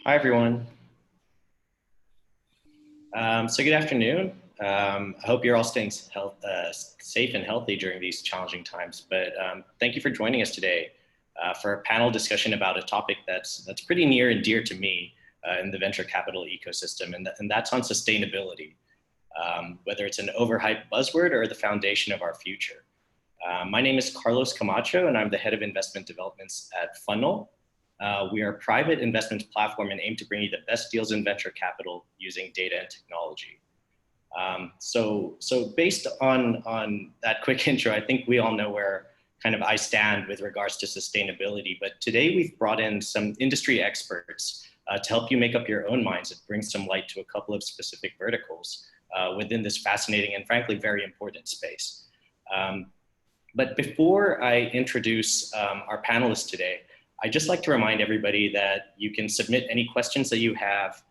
Hi, everyone. So good afternoon. I hope you're all staying safe and healthy during these challenging times. But thank you for joining us today for a panel discussion about a topic that's pretty near and dear to me in the venture capital ecosystem, and that's on sustainability, whether it's an overhyped buzzword or the foundation of our future. My name is Carlos Camacho, and I'm the head of investment developments at Fundnel. We are a private investments platform and aim to bring you the best deals in venture capital using data and technology. So based on that quick intro, I think we all know where kind of I stand with regards to sustainability. But today we've brought in some industry experts to help you make up your own minds and bring some light to a couple of specific verticals within this fascinating and frankly very important space. But before I introduce our panelists today, I'd just like to remind everybody that you can submit any questions that you have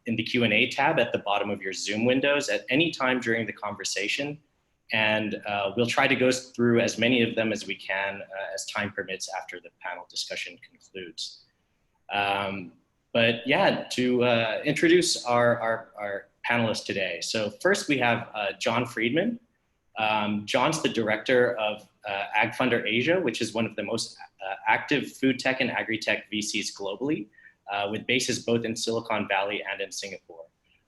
in the Q&A tab at the bottom of your Zoom windows at any time during the conversation. And we'll try to go through as many of them as we can as time permits after the panel discussion concludes. But yeah, to introduce our panelists today. So first we have John Friedman. John's the director of AgFunder Asia, which is one of the most active food tech and agri-tech VCs globally, with bases both in Silicon Valley and in Singapore.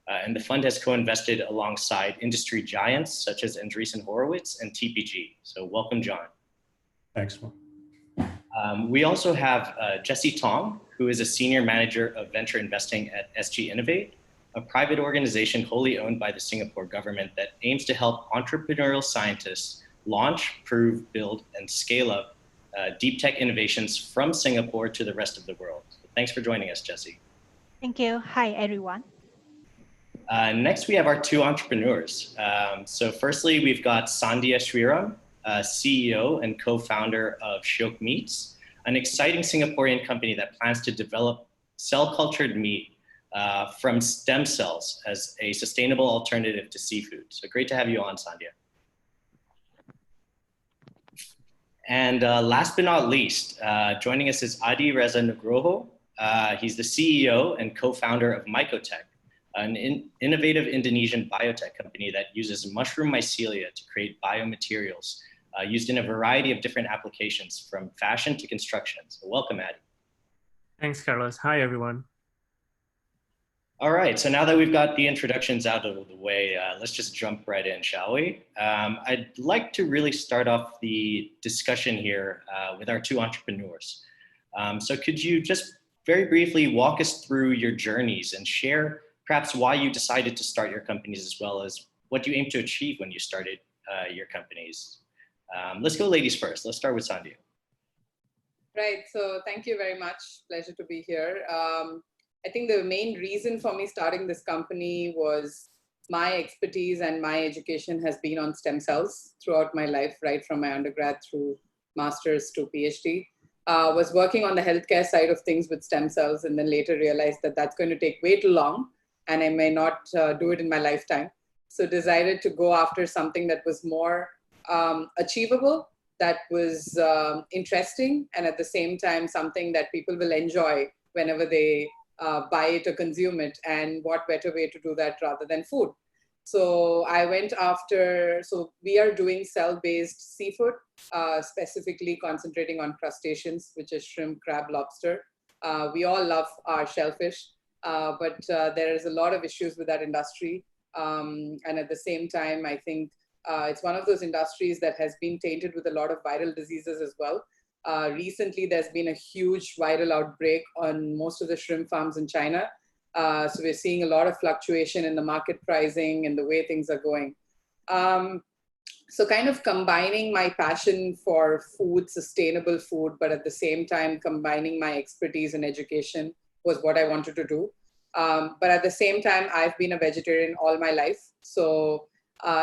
And the fund has co-invested alongside industry giants such as Andreessen Horowitz and TPG. So welcome, John. Thanks, Mark. We also have Jesse Tong, who is a senior manager of venture investing at SG Innovate, a private organization wholly owned by the Singapore government that aims to help entrepreneurial scientists launch, prove, build, and scale up deep tech innovations from Singapore to the rest of the world. So thanks for joining us, Jesse. Thank you. Hi, everyone. Next, we have our two entrepreneurs. So firstly, we've got Sandhya Sriram, CEO and co-founder of Shiok Meats, an exciting Singaporean company that plans to develop cell-cultured meat from stem cells as a sustainable alternative to seafood. So great to have you on, Sandhya. And last but not least, joining us is Adi Reza Nugroho. He's the CEO and co-founder of Mycotech, an innovative Indonesian biotech company that uses mushroom mycelia to create biomaterials used in a variety of different applications from fashion to construction. So welcome, Adi. Thanks, Carlos. Hi, everyone. All right, so now that we've got the introductions out of the way, let's just jump right in, shall we? I'd like to really start off the discussion here with our two entrepreneurs. So could you just very briefly walk us through your journeys and share perhaps why you decided to start your companies as well as what you aim to achieve when you started your companies? Let's go ladies first. Let's start with Sandhya. Right, so thank you very much. Pleasure to be here. I think the main reason for me starting this company was my expertise and my education has been on stem cells throughout my life, right from my undergrad through master's to PhD. Was working on the healthcare side of things with stem cells and then later realized that that's going to take way too long and I may not do it in my lifetime. So decided to go after something that was more achievable, that was interesting, and at the same time, something that people will enjoy whenever they buy it or consume it, and what better way to do that rather than food. So I went after, so we are doing cell-based seafood, specifically concentrating on crustaceans, which is shrimp, crab, lobster. We all love our shellfish, but there is a lot of issues with that industry. And at the same time, I think it's one of those industries that has been tainted with a lot of viral diseases as well. Recently, there's been a huge viral outbreak on most of the shrimp farms in China. So we're seeing a lot of fluctuation in the market pricing and the way things are going. So kind of combining my passion for food, sustainable food, but at the same time, combining my expertise and education was what I wanted to do. But at the same time, I've been a vegetarian all my life. So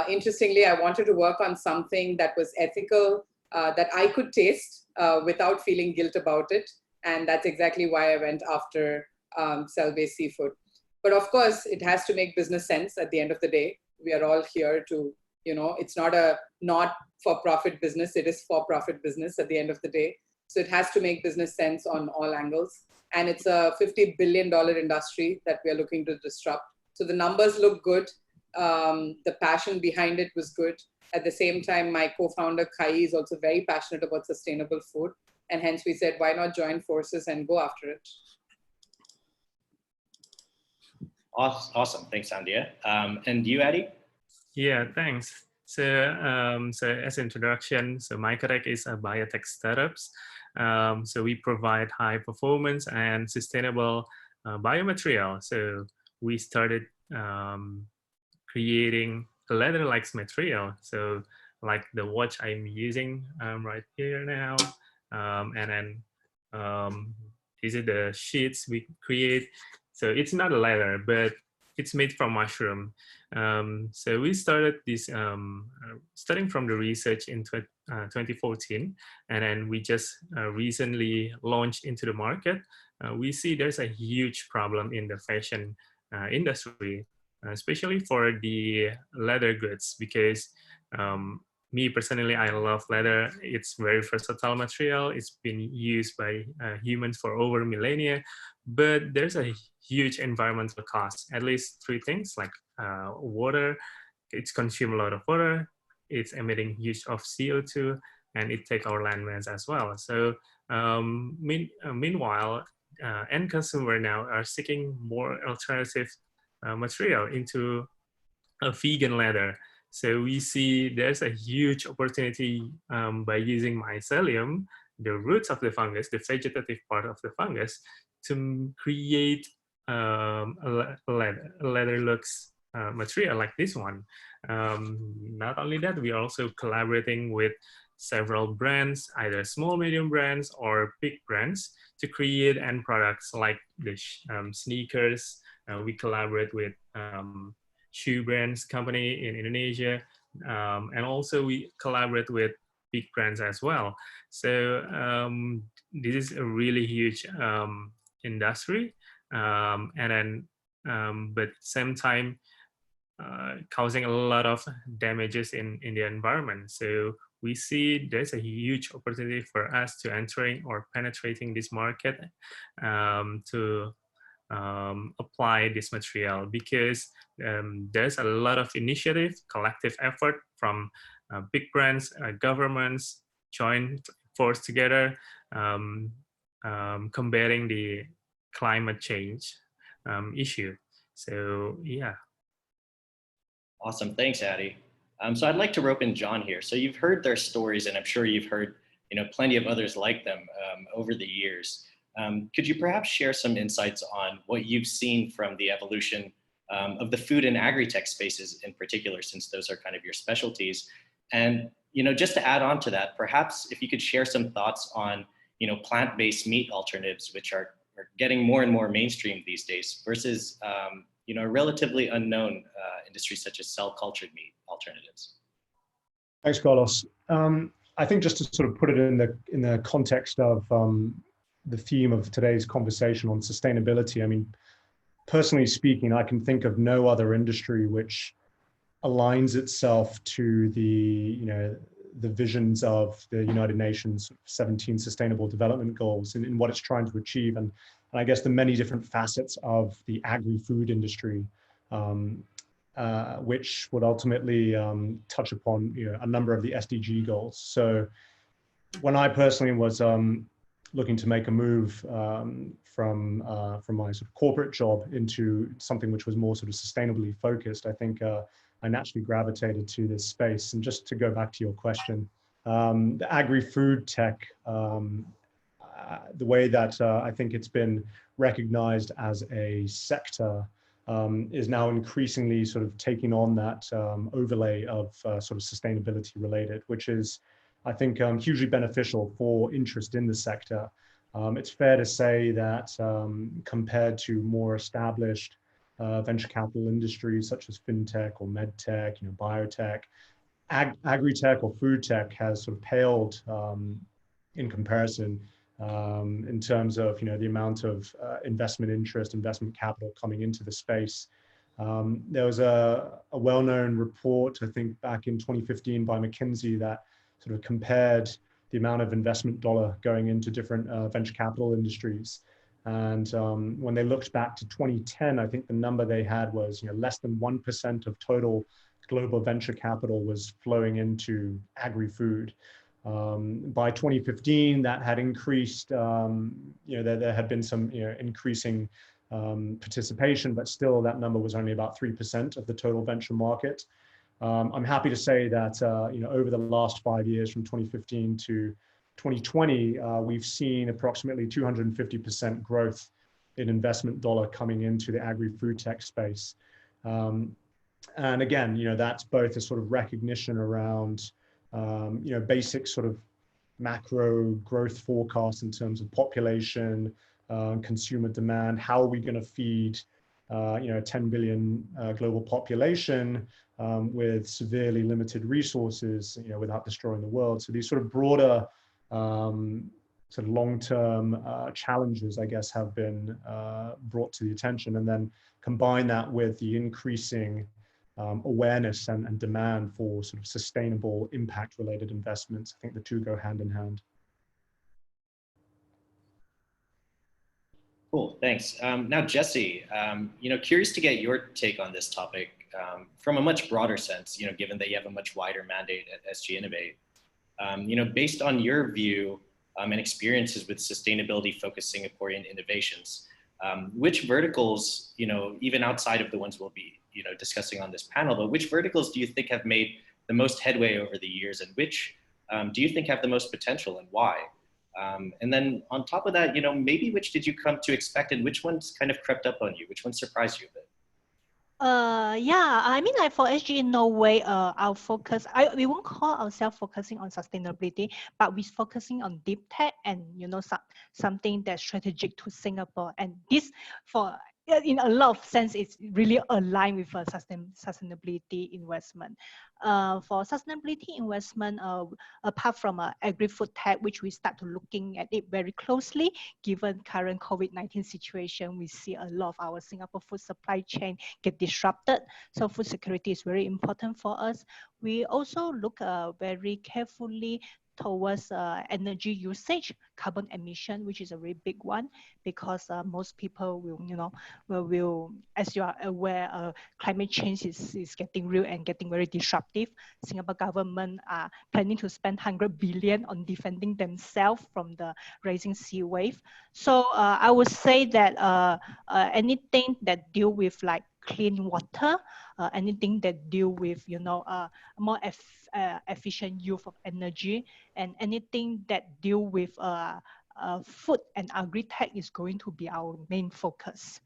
interestingly, I wanted to work on something that was ethical, that I could taste without feeling guilt about it. And that's exactly why I went after cell-based seafood. But of course, it has to make business sense at the end of the day. We are all here to, you know, it's not a not-for-profit business, it is for-profit business at the end of the day. So it has to make business sense on all angles. And it's a $50 billion industry that we are looking to disrupt. So the numbers look good. The passion behind it was good. At the same time, my co-founder Kai is also very passionate about sustainable food. And hence we said, why not join forces and go after it? Awesome. Thanks, Sandhya. And you, Addy? Yeah, thanks. So, so as introduction, so Mycotech is a biotech startups. So we provide high performance and sustainable biomaterial. So we started creating a leather-like material. So like the watch I'm using right here now, and then these are the sheets we create. So it's not a leather, but it's made from mushroom. So we started this starting from the research in 2014, and then we just recently launched into the market. We see there's a huge problem in the fashion industry, especially for the leather goods, because me personally, I love leather. It's very versatile material. It's been used by humans for over millennia, but there's a huge environmental cost. At least three things, like water. It's consume a lot of water. It's emitting huge of CO2, and it takes our land mass as well. So meanwhile, end consumer now are seeking more alternative material into a vegan leather. So we see there's a huge opportunity by using mycelium, the roots of the fungus, the vegetative part of the fungus, to create a leather looks material like this one. Not only that, we are also collaborating with several brands, either small, medium brands or big brands, to create end products like the sneakers. We collaborate with shoe brands company in Indonesia, and also we collaborate with big brands as well. So this is a really huge industry, and then but at the same time causing a lot of damages in the environment. So we see there's a huge opportunity for us to entering or penetrating this market to apply this material, because there's a lot of initiative, collective effort from big brands, governments, join force together, combating the climate change issue. So yeah. Awesome. Thanks, Addy. So I'd like to rope in John here. So you've heard their stories, and I'm sure you've heard plenty of others like them over the years. Could you perhaps share some insights on what you've seen from the evolution of the food and agri-tech spaces in particular, since those are kind of your specialties? And just to add on to that, perhaps if you could share some thoughts on plant-based meat alternatives, which are getting more and more mainstream these days, versus a relatively unknown industry such as cell-cultured meat alternatives. Thanks, Carlos. I think just to sort of put it in the context of the theme of today's conversation on sustainability, I mean, personally speaking, I can think of no other industry which aligns itself to the visions of the United Nations 17 Sustainable Development Goals in what it's trying to achieve, and I guess the many different facets of the agri-food industry, which would ultimately touch upon a number of the SDG goals. So when I personally was looking to make a move from my sort of corporate job into something which was more sort of sustainably focused, I think I naturally gravitated to this space. And just to go back to your question, the agri-food tech, the way that I think it's been recognized as a sector is now increasingly sort of taking on that overlay of sort of sustainability related, which is, I think, hugely beneficial for interest in the sector. It's fair to say that compared to more established venture capital industries such as fintech or medtech, biotech, agri-tech or food tech has sort of paled in comparison in terms of the amount of investment interest, investment capital coming into the space. There was a well-known report, I think back in 2015 by McKinsey, that sort of compared the amount of investment dollar going into different venture capital industries. And when they looked back to 2010, I think the number they had was less than 1% of total global venture capital was flowing into agri-food. By 2015, that had increased. There had been some increasing participation, but still that number was only about 3% of the total venture market. I'm happy to say that over the last 5 years, from 2015 to 2020, we've seen approximately 250% growth in investment dollar coming into the agri-food tech space. And again, that's both a sort of recognition around, basic sort of macro growth forecasts in terms of population, consumer demand. How are we going to feed, a 10 billion global population with severely limited resources, without destroying the world? So these sort of broader, sort of long-term challenges, I guess, have been brought to the attention, and then combine that with the increasing awareness and demand for sort of sustainable impact-related investments. I think the two go hand in hand. Cool, thanks. Now, Jesse, curious to get your take on this topic from a much broader sense, given that you have a much wider mandate at SG Innovate. Based on your view and experiences with sustainability-focused Singaporean innovations, which verticals, even outside of the ones we'll be, discussing on this panel, but which verticals do you think have made the most headway over the years, and which do you think have the most potential, and why? And then on top of that, maybe which did you come to expect, and which ones kind of crept up on you? Which ones surprised you a bit? Yeah, I mean, like for SG, in no way, our focus, we won't call ourselves focusing on sustainability, but we're focusing on deep tech and, something that's strategic to Singapore. And this, in a lot of sense, it's really aligned with sustainability investment. For sustainability investment, apart from agri-food tech, which we start to looking at it very closely, given current COVID-19 situation, we see a lot of our Singapore food supply chain get disrupted. So food security is very important for us. We also look very carefully towards energy usage, carbon emission, which is a very big one, because most people will, as you are aware, climate change is getting real and getting very disruptive. Singapore government are planning to spend 100 billion on defending themselves from the rising sea wave. So I would say that anything that deal with like clean water, anything that deal with more efficient use of energy, and anything that deal with food and agri-tech is going to be our main focus.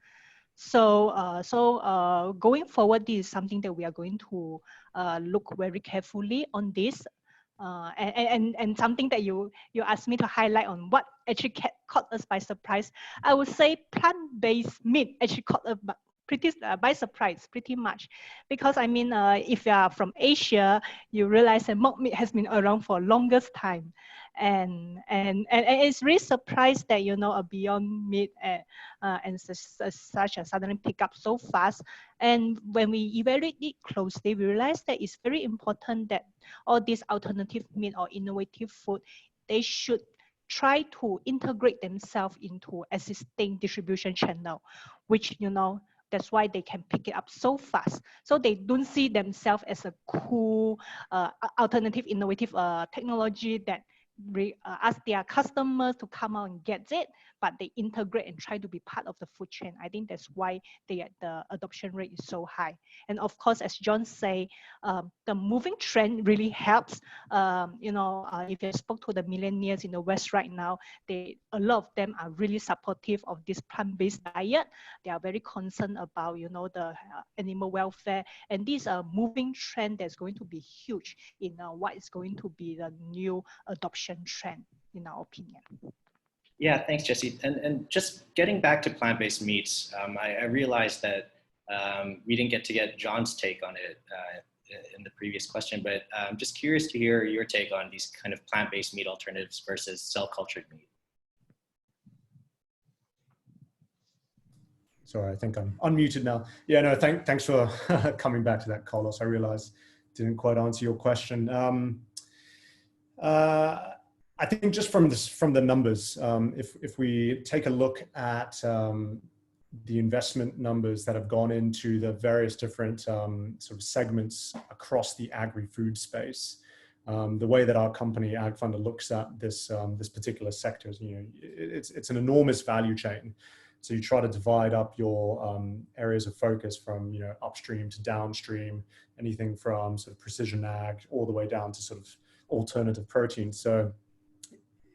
So going forward, this is something that we are going to look very carefully on this. And something that you asked me to highlight on what actually caught us by surprise, I would say plant-based meat actually caught us by surprise, pretty much, because I mean, if you are from Asia, you realize that mock meat has been around for longest time, and it's really surprised that a Beyond Meat and such a suddenly pick up so fast. And when we evaluate it closely, we realize that it's very important that all these alternative meat or innovative food, they should try to integrate themselves into existing distribution channel, which that's why they can pick it up so fast. So they don't see themselves as a cool, alternative, innovative technology that ask their customers to come out and get it, but they integrate and try to be part of the food chain. I think that's why the adoption rate is so high. And of course, as John say, the moving trend really helps. If you spoke to the millennials in the West right now, a lot of them are really supportive of this plant-based diet. They are very concerned about the animal welfare, and this is a moving trend that's going to be huge in what is going to be the new adoption trend, in our opinion. Yeah, thanks, Jesse. And just getting back to plant-based meats, I realized that we didn't get to get John's take on it in the previous question, but I'm just curious to hear your take on these kind of plant-based meat alternatives versus cell-cultured meat. Sorry, I think I'm unmuted now. Yeah, no, thanks for coming back to that, Carlos. I realized didn't quite answer your question. I think just from the numbers, if we take a look at the investment numbers that have gone into the various different sort of segments across the agri-food space, the way that our company AgFunder looks at this this particular sector is, it's an enormous value chain. So you try to divide up your areas of focus from upstream to downstream, anything from sort of precision ag all the way down to sort of alternative protein. So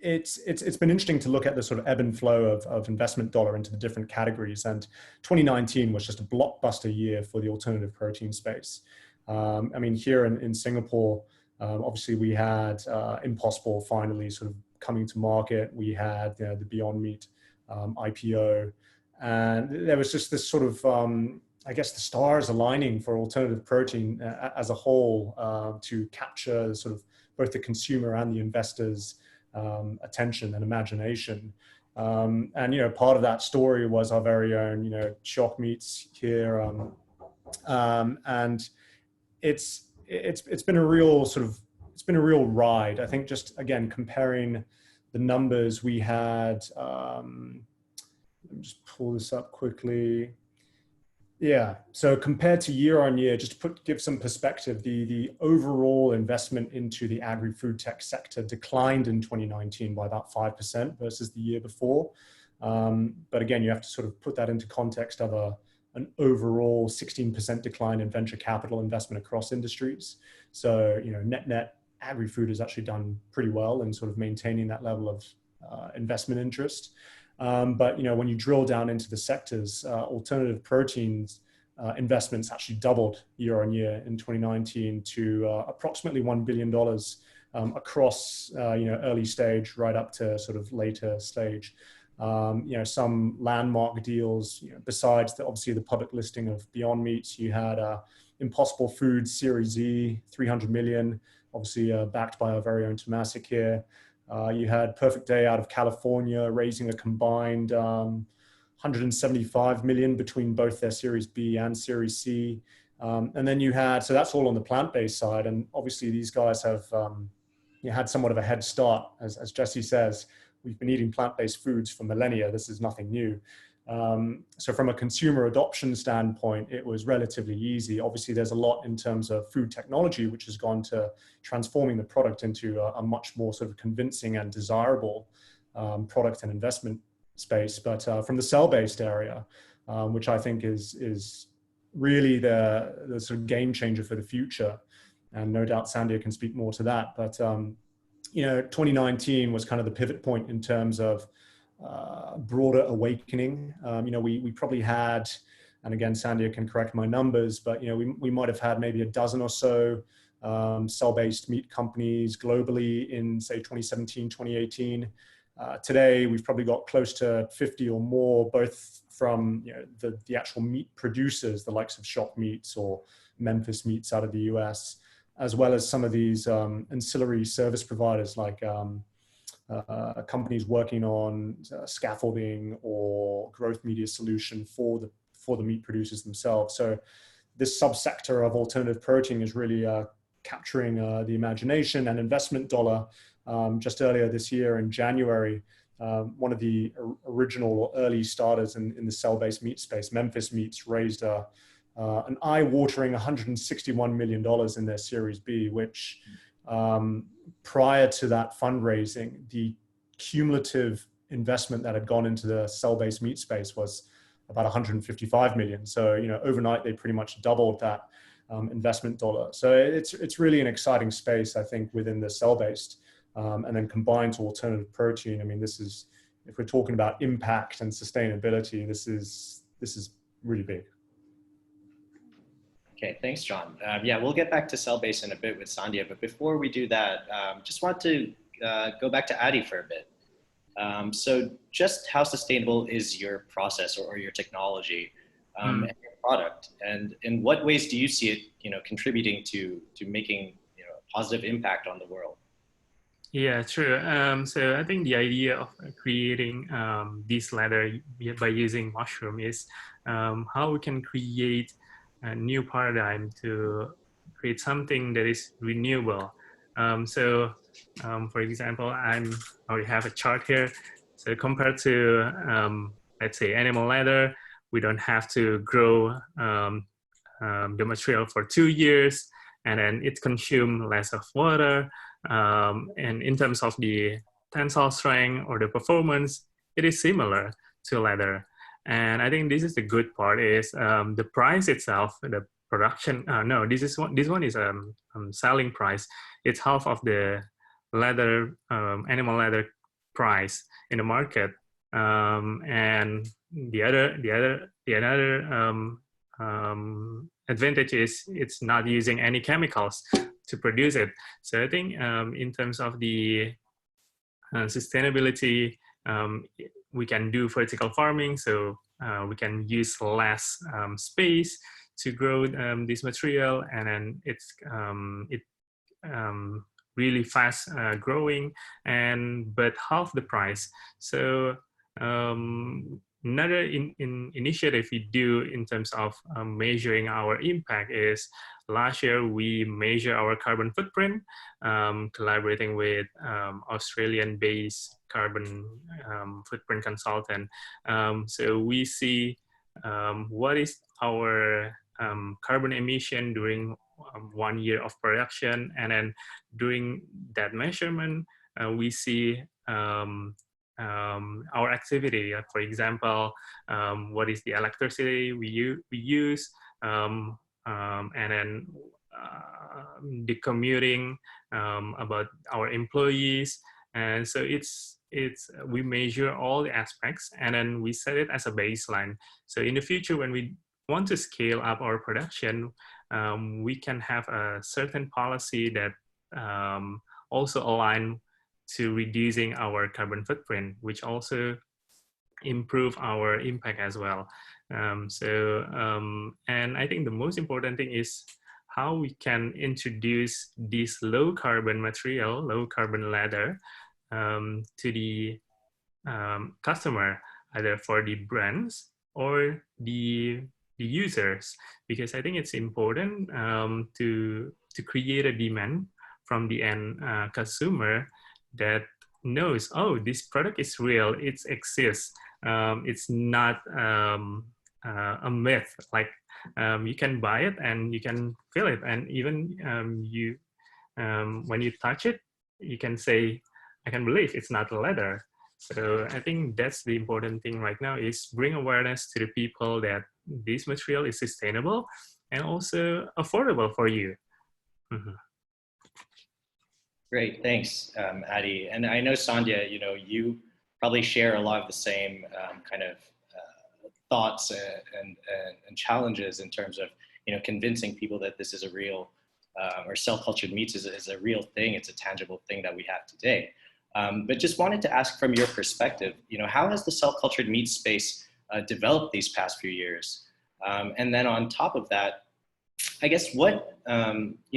it's been interesting to look at the sort of ebb and flow of investment dollar into the different categories. And 2019 was just a blockbuster year for the alternative protein space. I mean, here in Singapore, obviously we had Impossible finally sort of coming to market. We had the Beyond Meat IPO, and there was just this sort of I guess the stars aligning for alternative protein as a whole to capture sort of both the consumer and the investors' attention and imagination. And part of that story was our very own Shock Meats here, and it's been a real sort of ride. I think just again comparing the numbers we had, let me just pull this up quickly. Yeah, so compared to year on year, just to give some perspective, the overall investment into the agri-food tech sector declined in 2019 by about 5% versus the year before. But again, you have to sort of put that into context of an overall 16% decline in venture capital investment across industries. So, net agri-food has actually done pretty well in sort of maintaining that level of investment interest. But when you drill down into the sectors, alternative proteins investments actually doubled year on year in 2019 to approximately $1 billion across early stage right up to sort of later stage. Some landmark deals. Besides obviously the public listing of Beyond Meat, you had Impossible Foods Series Z, 300 million. Obviously backed by our very own Temasek here. You had Perfect Day out of California raising a combined 175 million between both their Series B and Series C. And then you had, so that's all on the plant-based side. And obviously these guys have had somewhat of a head start. As Jesse says, we've been eating plant-based foods for millennia. This is nothing new. So from a consumer adoption standpoint, it was relatively easy. Obviously, there's a lot in terms of food technology, which has gone to transforming the product into a much more sort of convincing and desirable product and investment space. But from the cell-based area, which I think is really the sort of game changer for the future, and no doubt Sandia can speak more to that. But 2019 was kind of the pivot point in terms of broader awakening. We probably had, and again, Sandia can correct my numbers, but we might have had maybe a dozen or so cell-based meat companies globally in say 2017, 2018. Today, we've probably got close to 50 or more, both from the actual meat producers, the likes of Shock Meats or Memphis Meats out of the US, as well as some of these ancillary service providers like companies working on scaffolding or growth media solution for the meat producers themselves. So this subsector of alternative protein is really capturing the imagination and investment dollar. Just earlier this year in January, one of the original or early starters in the cell-based meat space, Memphis Meats, raised an eye-watering $161 million in their Series B, which prior to that fundraising, the cumulative investment that had gone into the cell-based meat space was about 155 million. So, overnight they pretty much doubled that investment dollar. So it's really an exciting space, I think, within the cell-based, and then combined to alternative protein. I mean, this is, if we're talking about impact and sustainability, this is really big. Okay, thanks, John. Yeah, we'll get back to cell-based in a bit with Sandia, but before we do that, just want to go back to Adi for a bit. So just how sustainable is your process or your technology and your product? And in what ways do you see it, contributing to making, a positive impact on the world? Yeah, true. So I think the idea of creating this ladder by using mushroom is how we can create a new paradigm to create something that is renewable. So For example, I already have a chart here. So compared to, let's say, animal leather, we don't have to grow the material for 2 years, and then it consumes less of water. And in terms of the tensile strength or the performance, it is similar to leather. And I think this is the good part is the price itself, the production. No, this one is selling price. It's half of the leather, animal leather price in the market, and the other advantage is it's not using any chemicals to produce it. So I think in terms of the sustainability, we can do vertical farming, so we can use less space to grow this material, and then it's really fast growing, but half the price. So another initiative we do in terms of measuring our impact is last year we measure our carbon footprint, collaborating with Australian-based carbon footprint consultant. So we see what is our carbon emission during 1 year of production, and then during that measurement, we see our activity. For example, what is the electricity we use, and then the commuting, about our employees, and so we measure all the aspects, and then we set it as a baseline. So in the future, when we want to scale up our production, we can have a certain policy that also align to reducing our carbon footprint, which also improve our impact as well. And I think the most important thing is how we can introduce this low carbon material, low carbon leather, to the customer, either for the brands or the users, because I think it's important to create a demand from the end consumer that knows, oh, this product is real, it exists, it's not a myth. Like you can buy it and you can feel it, and even when you touch it, you can say, I can believe it's not leather. So I think that's the important thing right now, is bring awareness to the people that this material is sustainable and also affordable for you. Mm-hmm. Great, thanks, Adi. And I know, Sandhya, you probably share a lot of the same kind of thoughts and challenges in terms of, convincing people that this is a real, or cell-cultured meats is a real thing. It's a tangible thing that we have today. But just wanted to ask from your perspective, how has the cell-cultured meat space developed these past few years? And then on top of that, I guess what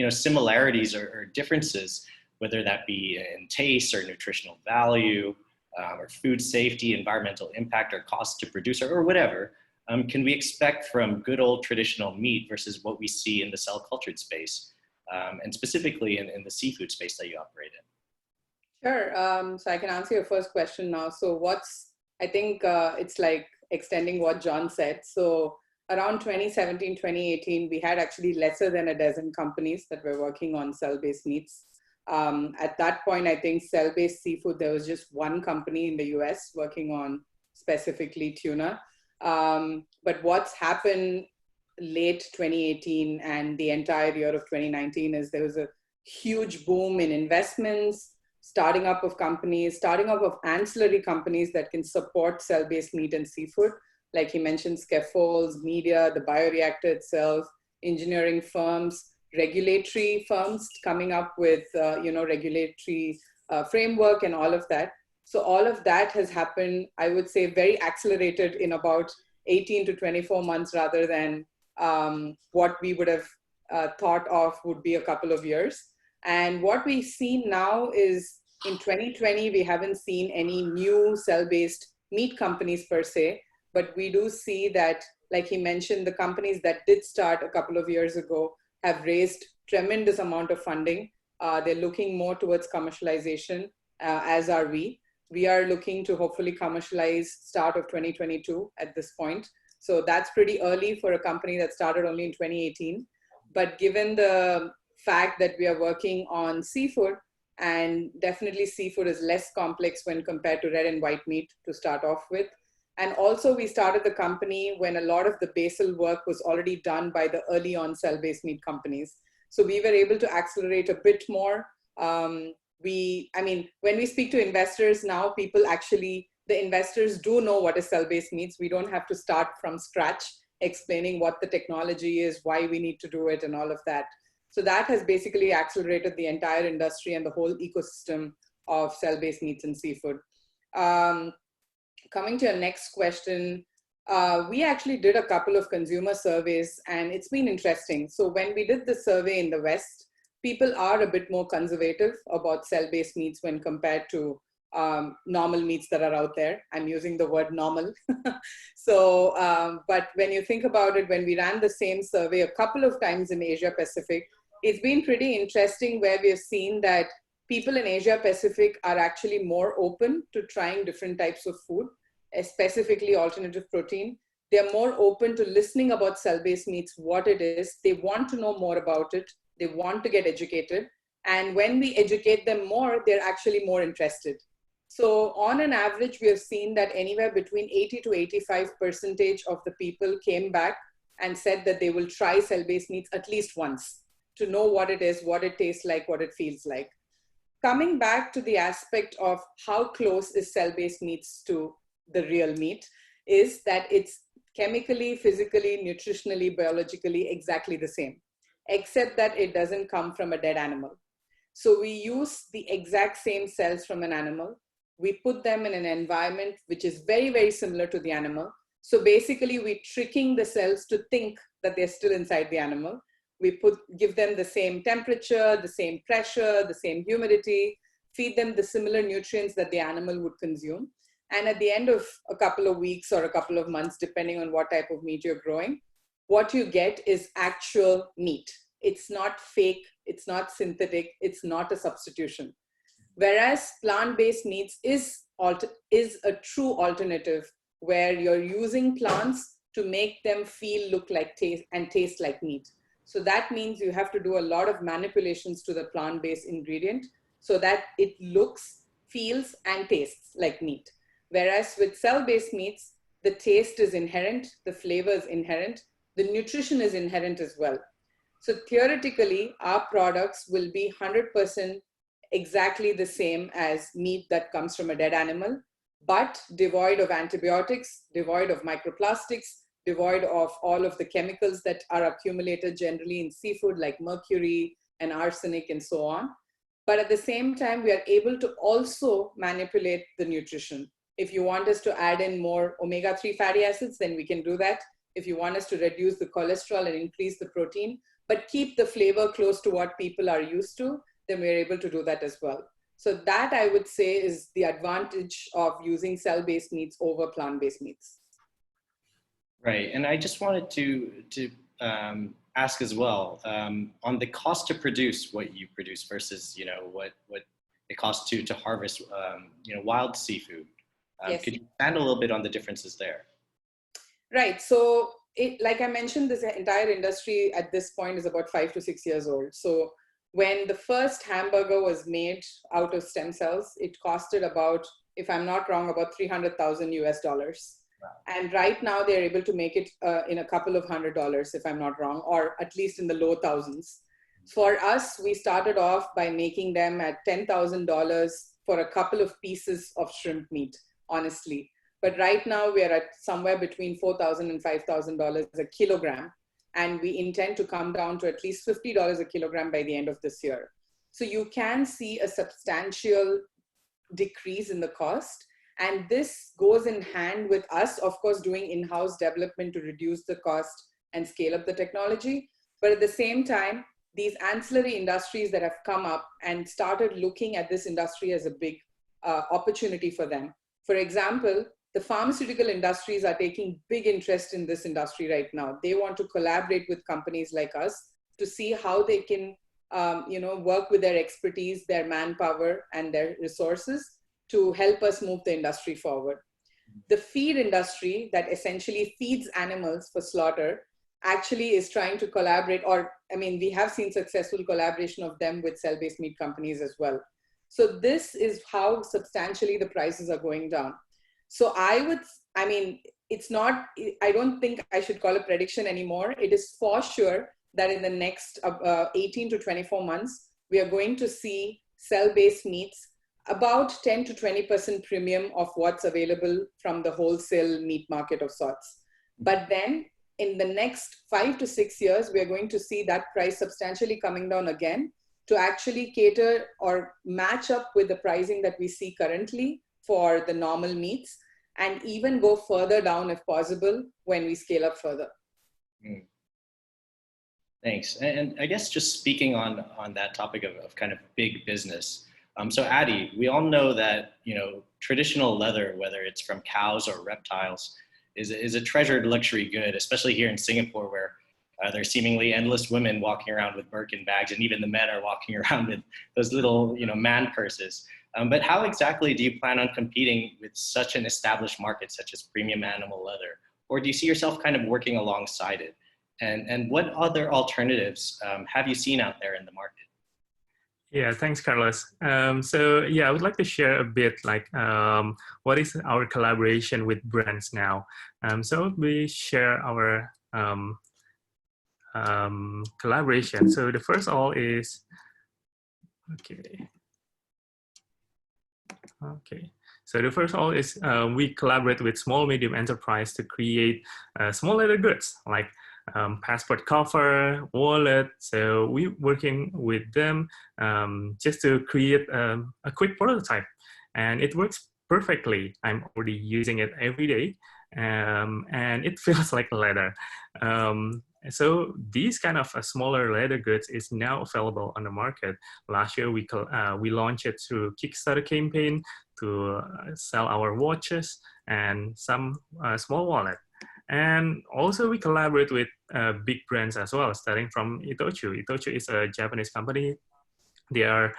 similarities or differences, whether that be in taste or nutritional value, or food safety, environmental impact, or cost to produce, or whatever, can we expect from good old traditional meat versus what we see in the cell-cultured space, and specifically in the seafood space that you operate in? Sure. So I can answer your first question now. So I think it's like extending what John said. So around 2017, 2018, we had actually lesser than a dozen companies that were working on cell-based meats. At that point, I think cell-based seafood, there was just one company in the US working on specifically tuna. But what's happened late 2018 and the entire year of 2019 is there was a huge boom in investments, starting up of companies, starting up of ancillary companies that can support cell-based meat and seafood. Like he mentioned, scaffolds, media, the bioreactor itself, engineering firms, regulatory firms coming up with, regulatory framework and all of that. So all of that has happened, I would say, very accelerated in about 18 to 24 months rather than what we would have thought of would be a couple of years. And what we see now is in 2020, we haven't seen any new cell-based meat companies per se, but we do see that, like he mentioned, the companies that did start a couple of years ago have raised tremendous amount of funding. They're looking more towards commercialization, as are we. We are looking to hopefully commercialize start of 2022 at this point. So that's pretty early for a company that started only in 2018. But given the fact that we are working on seafood, and definitely seafood is less complex when compared to red and white meat to start off with. And also we started the company when a lot of the basal work was already done by the early on cell-based meat companies. So we were able to accelerate a bit more. When we speak to investors now, the investors do know what is cell-based meats. We don't have to start from scratch explaining what the technology is, why we need to do it, and all of that. So that has basically accelerated the entire industry and the whole ecosystem of cell-based meats and seafood. Coming to your next question, we actually did a couple of consumer surveys, and it's been interesting. So when we did the survey in the West, people are a bit more conservative about cell-based meats when compared to normal meats that are out there. I'm using the word normal. But when you think about it, when we ran the same survey a couple of times in Asia Pacific, it's been pretty interesting where we have seen that people in Asia Pacific are actually more open to trying different types of food, specifically alternative protein. They're more open to listening about cell-based meats, what it is. They want to know more about it. They want to get educated. And when we educate them more, they're actually more interested. So on an average, we have seen that anywhere between 80 to 85% of the people came back and said that they will try cell-based meats at least once to know what it is, what it tastes like, what it feels like. Coming back to the aspect of how close is cell-based meats to the real meat is that it's chemically, physically, nutritionally, biologically exactly the same, except that it doesn't come from a dead animal. So we use the exact same cells from an animal. We put them in an environment which is very, very similar to the animal. So basically we're tricking the cells to think that they're still inside the animal. We give them the same temperature, the same pressure, the same humidity, feed them the similar nutrients that the animal would consume. And at the end of a couple of weeks or a couple of months, depending on what type of meat you're growing, what you get is actual meat. It's not fake, it's not synthetic, it's not a substitution. Whereas plant-based meats is a true alternative where you're using plants to make them feel, look like, taste like meat. So that means you have to do a lot of manipulations to the plant-based ingredient so that it looks, feels, and tastes like meat. Whereas with cell-based meats, the taste is inherent, the flavor is inherent, the nutrition is inherent as well. So theoretically, our products will be 100% exactly the same as meat that comes from a dead animal, but devoid of antibiotics, devoid of microplastics, devoid of all of the chemicals that are accumulated generally in seafood like mercury and arsenic and so on. But at the same time, we are able to also manipulate the nutrition. If you want us to add in more omega-3 fatty acids, then we can do that. If you want us to reduce the cholesterol and increase the protein, but keep the flavor close to what people are used to, then we're able to do that as well. So that I would say is the advantage of using cell-based meats over plant-based meats. Right, and I just wanted to ask as well on the cost to produce what you produce versus what it costs to harvest wild seafood. Yes. Could you expand a little bit on the differences there? Right. So like I mentioned, this entire industry at this point is about 5 to 6 years old. So when the first hamburger was made out of stem cells, it costed about, if I'm not wrong, about $300,000 US. Wow. And right now they're able to make it in a couple of $100s, if I'm not wrong, or at least in the low thousands. For us, we started off by making them at $10,000 for a couple of pieces of shrimp meat, honestly. But right now we are at somewhere between $4,000 and $5,000 a kilogram. And we intend to come down to at least $50 a kilogram by the end of this year. So you can see a substantial decrease in the cost. And this goes in hand with us, of course, doing in-house development to reduce the cost and scale up the technology. But at the same time, these ancillary industries that have come up and started looking at this industry as a big opportunity for them. For example, the pharmaceutical industries are taking big interest in this industry right now. They want to collaborate with companies like us to see how they can work with their expertise, their manpower, and their resources to help us move the industry forward. The feed industry that essentially feeds animals for slaughter actually is trying to collaborate, or I mean, we have seen successful collaboration of them with cell-based meat companies as well. So this is how substantially the prices are going down. So it's not, I don't think I should call a prediction anymore. It is for sure that in the next 18 to 24 months, we are going to see cell-based meats about 10 to 20% premium of what's available from the wholesale meat market of sorts. But then in the next 5 to 6 years, we are going to see that price substantially coming down again to actually cater or match up with the pricing that we see currently for the normal meats, and even go further down if possible when we scale up further. Thanks. And I guess just speaking on that topic of kind of big business. So Adi, we all know that, traditional leather, whether it's from cows or reptiles, is a treasured luxury good, especially here in Singapore, where there's seemingly endless women walking around with Birkin bags, and even the men are walking around with those little, man purses. But how exactly do you plan on competing with such an established market, such as premium animal leather? Or do you see yourself kind of working alongside it? And what other alternatives have you seen out there in the market? Yeah, thanks, Carlos. I would like to share a bit what is our collaboration with brands now. So we share our collaboration. So the first all is, So the first all is we collaborate with small, medium enterprise to create small leather goods like passport cover, wallet. So we working with them just to create a quick prototype, and it works perfectly. I'm already using it every day, and it feels like leather. So these kind of smaller leather goods is now available on the market. Last year we launched it through Kickstarter campaign to sell our watches and some small wallet. And also we collaborate with big brands as well, starting from Itochu. Itochu is a Japanese company. They are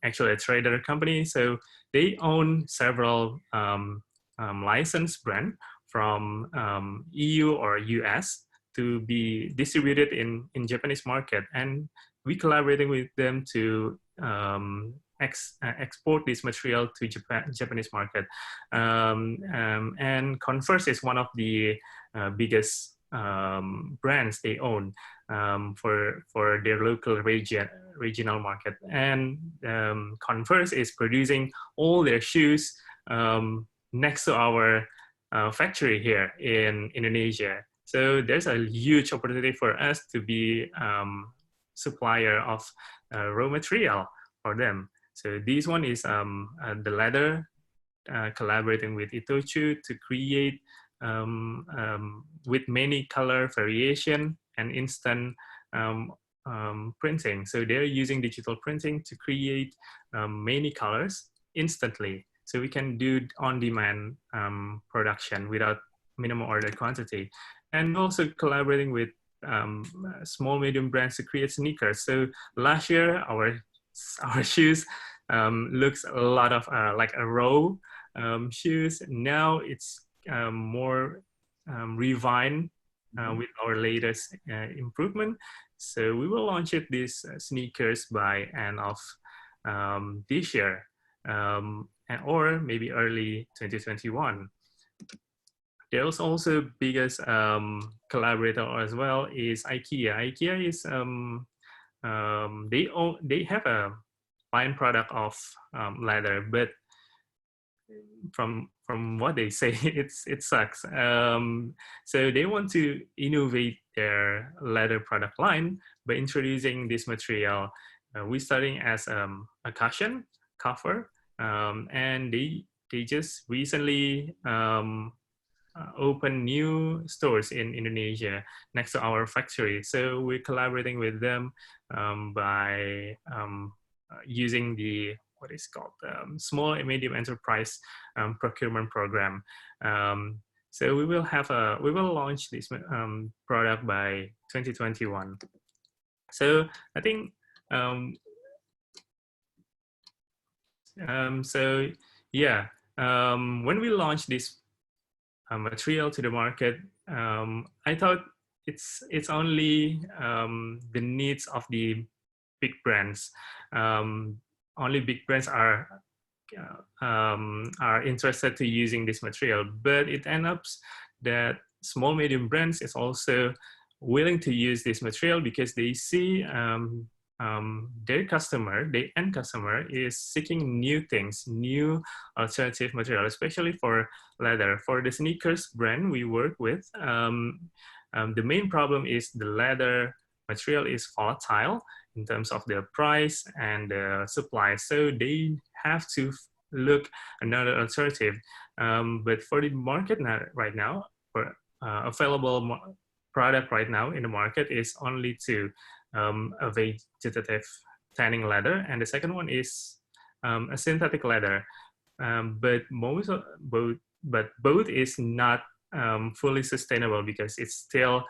actually a trader company. So they own several licensed brands from EU or US to be distributed in Japanese market. And we collaborating with them to export this material to Japanese market. And Converse is one of the biggest brands they own for their local regional market. And Converse is producing all their shoes next to our factory here in Indonesia. So there's a huge opportunity for us to be supplier of raw material for them. So this one is the leather, collaborating with Itochu to create with many color variation and instant printing. So they're using digital printing to create many colors instantly. So we can do on-demand production without minimum order quantity. And also collaborating with small, medium brands to create sneakers. So last year, our shoes looks a lot of like a row shoes. Now it's more refined with our latest improvement. So we will launch these sneakers by end of this year, or maybe early 2021. There's also biggest collaborator as well is IKEA. IKEA is they have a fine product of leather, but from what they say, it sucks. So they want to innovate their leather product line by introducing this material. We're starting as a cushion cover, and they just recently open new stores in Indonesia next to our factory. So we're collaborating with them by using the what is called small and medium enterprise procurement program. So we will launch this product by 2021. So I think So yeah, when we launched this material to the market, I thought it's only the needs of the big brands. Only big brands are interested to using this material, but it ends up that small medium brands is also willing to use this material because they see their customer, the end customer, is seeking new things, new alternative material, especially for leather. For the sneakers brand we work with, the main problem is the leather material is volatile in terms of the price and the supply. So they have to look another alternative. But for the market now, right now, for available product right now in the market is only two, a vegetative tanning leather, and the second one is a synthetic leather. But both is not fully sustainable because it's still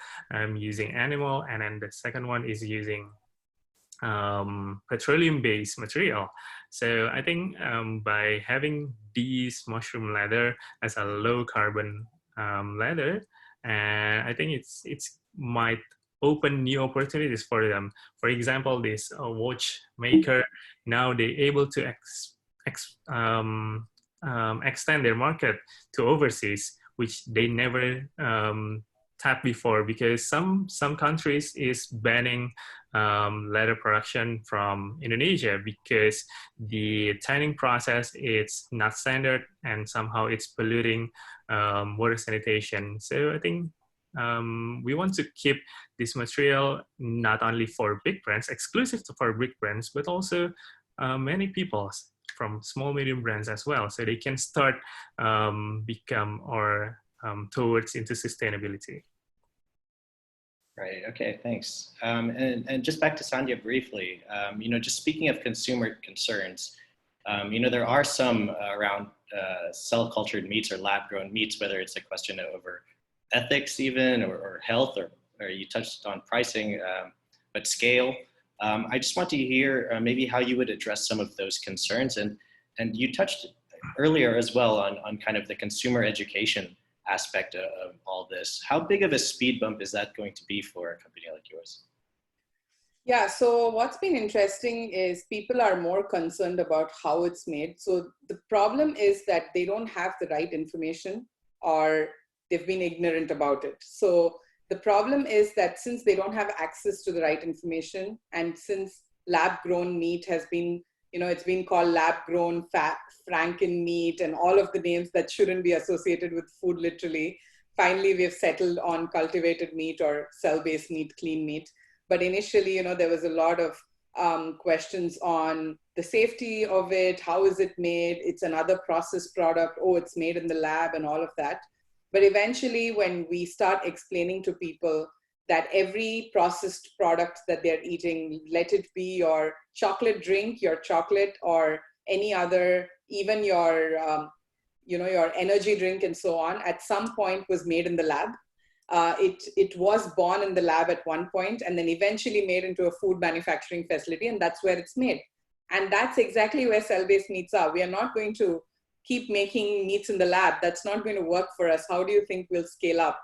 using animal, and then the second one is using petroleum-based material. So I think by having these mushroom leather as a low-carbon leather, and I think it's might open new opportunities for them. For example, this watchmaker, now they're able to extend their market to overseas, which they never tapped before, because some countries is banning leather production from Indonesia because the tanning process is not standard and somehow it's polluting water sanitation. So I think we want to keep this material not only for big brands, exclusive for big brands, but also many people from small medium brands as well, so they can start become or towards into sustainability. Right. Okay. Thanks. And just back to Sandhya briefly. Just speaking of consumer concerns, there are some around cell-cultured meats or lab-grown meats, whether it's a question over ethics even, or health, or you touched on pricing, but scale. I just want to hear maybe how you would address some of those concerns, and you touched earlier as well on kind of the consumer education aspect of all this. How big of a speed bump is that going to be for a company like yours? Yeah, so what's been interesting is people are more concerned about how it's made. So the problem is that they don't have the right information, or they've been ignorant about it. So the problem is that since they don't have access to the right information, and since lab-grown meat has been, it's been called lab-grown Franken meat and all of the names that shouldn't be associated with food literally, finally we've settled on cultivated meat or cell-based meat, clean meat. But initially, there was a lot of questions on the safety of it, how is it made, it's another processed product, oh, it's made in the lab and all of that. But eventually, when we start explaining to people that every processed product that they're eating, let it be your chocolate drink, your chocolate, or any other, even your, your energy drink and so on, at some point was made in the lab. It was born in the lab at one point and then eventually made into a food manufacturing facility, and that's where it's made. And that's exactly where cell-based meats are. We are not going to keep making meats in the lab. That's not going to work for us. How do you think we'll scale up?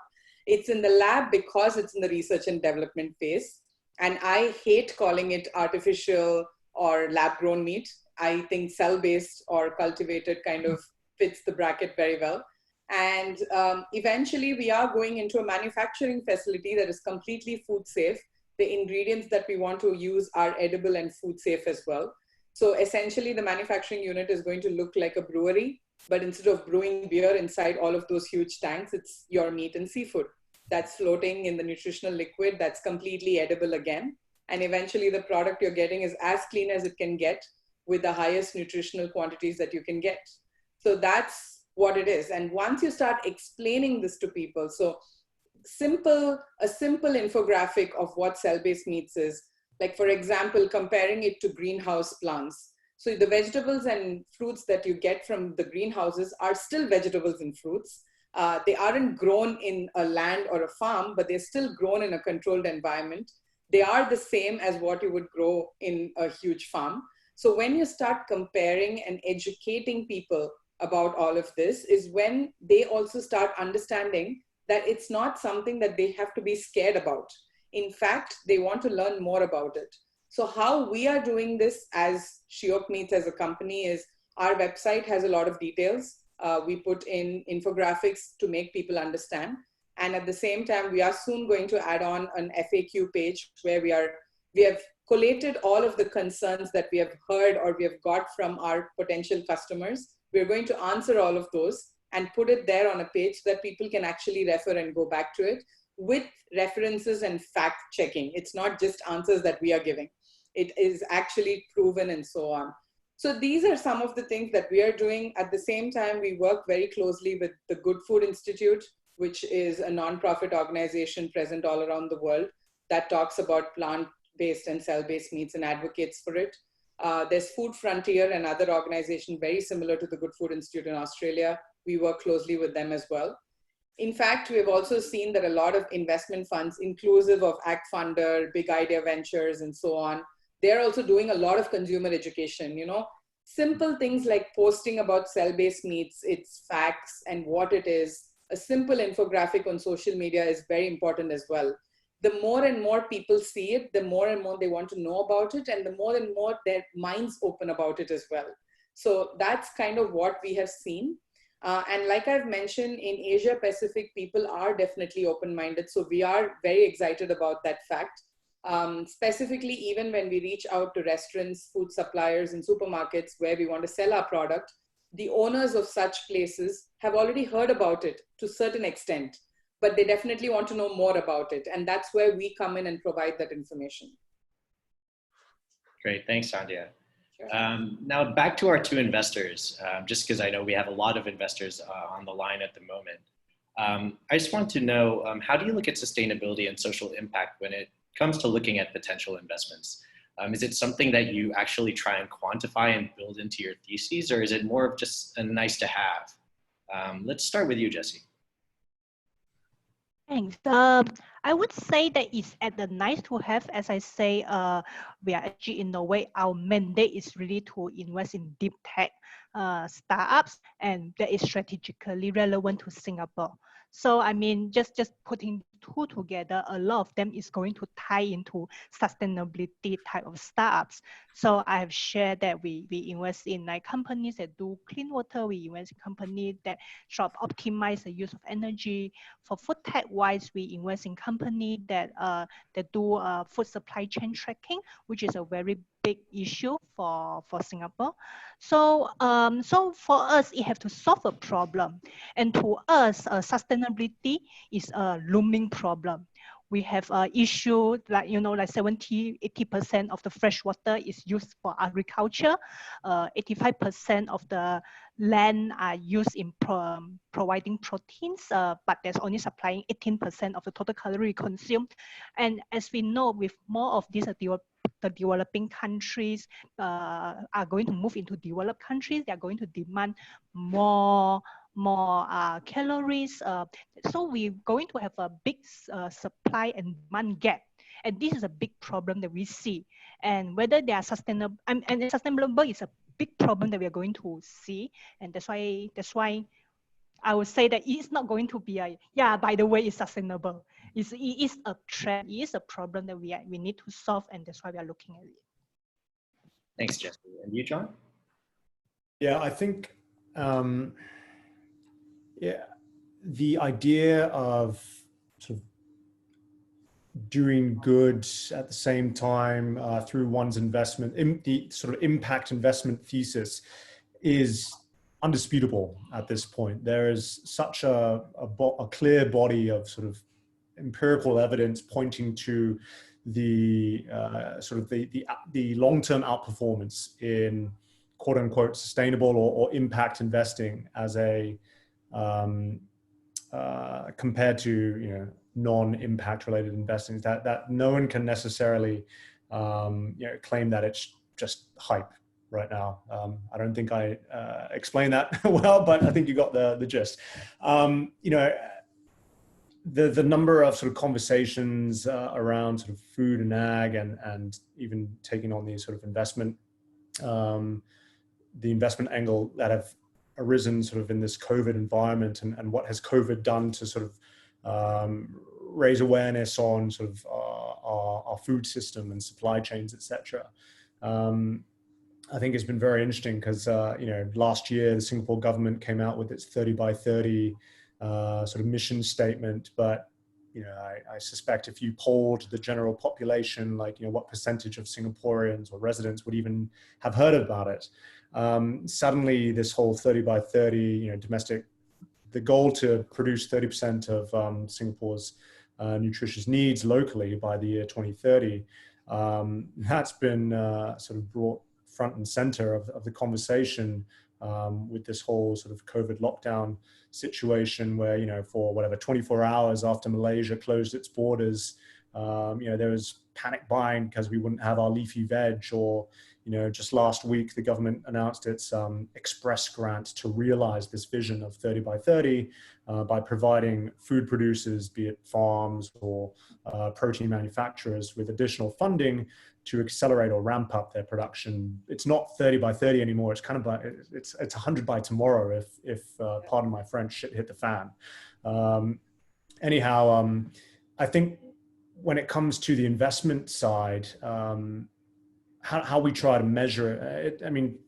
It's in the lab because it's in the research and development phase. And I hate calling it artificial or lab-grown meat. I think cell-based or cultivated kind of fits the bracket very well. And eventually we are going into a manufacturing facility that is completely food safe. The ingredients that we want to use are edible and food safe as well. So essentially the manufacturing unit is going to look like a brewery, but instead of brewing beer inside all of those huge tanks, it's your meat and seafood that's floating in the nutritional liquid that's completely edible again. And eventually the product you're getting is as clean as it can get with the highest nutritional quantities that you can get. So that's what it is. And once you start explaining this to people, so a simple infographic of what cell-based meats is, like for example, comparing it to greenhouse plants. So the vegetables and fruits that you get from the greenhouses are still vegetables and fruits. They aren't grown in a land or a farm, but they're still grown in a controlled environment. they are the same as what you would grow in a huge farm. So when you start comparing and educating people about all of this is when they also start understanding that it's not something that they have to be scared about. In fact, they want to learn more about it. So how we are doing this as Shiok Meats as a company is our website has a lot of details. We put in infographics to make people understand. And at the same time, we are soon going to add on an FAQ page where we have collated all of the concerns that we have heard or we have got from our potential customers. We're going to answer all of those and put it there on a page so that people can actually refer and go back to it with references and fact checking. It's not just answers that we are giving. It is actually proven and so on. So these are some of the things that we are doing. At the same time, we work very closely with the Good Food Institute, which is a nonprofit organization present all around the world that talks about plant-based and cell-based meats and advocates for it. There's Food Frontier, another organization very similar to the Good Food Institute in Australia. We work closely with them as well. In fact, we have also seen that a lot of investment funds, inclusive of Act Funder, Big Idea Ventures, and so on, they're also doing a lot of consumer education, you know, simple things like posting about cell-based meats, its facts and what it is. A simple infographic on social media is very important as well. The more and more people see it, the more and more they want to know about it, and the more and more their minds open about it as well. So that's kind of what we have seen. And like I've mentioned, in Asia Pacific, people are definitely open-minded. So we are very excited about that fact. Specifically, even when we reach out to restaurants, food suppliers, and supermarkets where we want to sell our product, the owners of such places have already heard about it to a certain extent, but they definitely want to know more about it. And that's where we come in and provide that information. Great, thanks, Sandhya. Sure. Now back to our two investors, just because I know we have a lot of investors on the line at the moment. I just want to know, how do you look at sustainability and social impact when it comes to looking at potential investments? Is it something that you actually try and quantify and build into your theses, or is it more of just a nice to have? Let's start with you, Jessie. Thanks. I would say that it's at the nice to have. As I say, we are actually in a way, our mandate is really to invest in deep tech startups, and that is strategically relevant to Singapore. So I mean, just putting two together, a lot of them is going to tie into sustainability type of startups. So I have shared that we invest in like companies that do clean water. We invest in companies that try to optimize the use of energy. For food tech wise, we invest in companies that do food supply chain tracking, which is a very big issue for Singapore. So so for us, it have to solve a problem, and to us, sustainability is a looming problem. We have issue like, you know, like 70–80% of the fresh water is used for agriculture. 85% of the land are used in providing proteins, but there's only supplying 18% of the total calorie consumed. And as we know, with more of these the developing countries are going to move into developed countries, they are going to demand more calories. So we're going to have a big supply and demand gap. And this is a big problem that we see. And whether they are sustainable, and sustainable is a big problem that we are going to see. And that's why I would say that it's not going to be a, yeah, by the way, it's sustainable. It is a trend, it is a problem that we need to solve, and that's why we are looking at it. Thanks, Jessie. And you, John? Yeah, I think, yeah, the idea of sort of doing good at the same time through one's investment, the sort of impact investment thesis is undisputable at this point. There is such a clear body of sort of empirical evidence pointing to the sort of the long-term outperformance in quote unquote sustainable or impact investing as a compared to, you know, non-impact related investing, that no one can necessarily you know, claim that it's just hype right now. I don't think I explained that well, but I think you got the gist. You know, the number of sort of conversations around sort of food and ag and even taking on these sort of investment, the investment angle that have arisen sort of in this COVID environment, and what has COVID done to sort of raise awareness on sort of our food system and supply chains, etc. I think it's been very interesting because, last year the Singapore government came out with its 30 by 30 sort of mission statement. But, I suspect if you polled the general population, like, what percentage of Singaporeans or residents would even have heard about it. Suddenly this whole 30 by 30, domestic, the goal to produce 30% of Singapore's nutritious needs locally by the year 2030, that's been sort of brought front and center of the conversation with this whole sort of COVID lockdown situation where, for whatever, 24 hours after Malaysia closed its borders, there was panic buying because we wouldn't have our leafy veg, or, just last week, the government announced its express grant to realize this vision of 30 by 30 by providing food producers, be it farms or protein manufacturers, with additional funding to accelerate or ramp up their production. It's not 30 by 30 anymore. It's kind of by, it's 100 by tomorrow if pardon my French, shit hit the fan. Anyhow, I think when it comes to the investment side, how we try to measure it, I mean,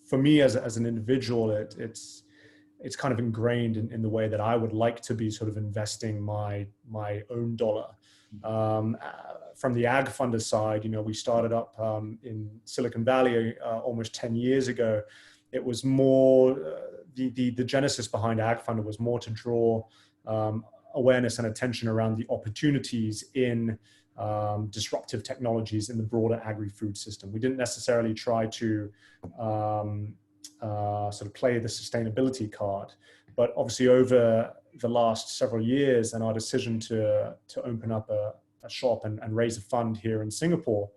for me as an individual, it's kind of ingrained in the way that I would like to be sort of investing my own dollar. From the ag funder side, we started up in Silicon Valley almost 10 years ago. It was more, the genesis behind ag funder was more to draw awareness and attention around the opportunities in disruptive technologies in the broader agri-food system. We didn't necessarily try to sort of play the sustainability card, but obviously over the last several years and our decision to open up a shop and raise a fund here in Singapore,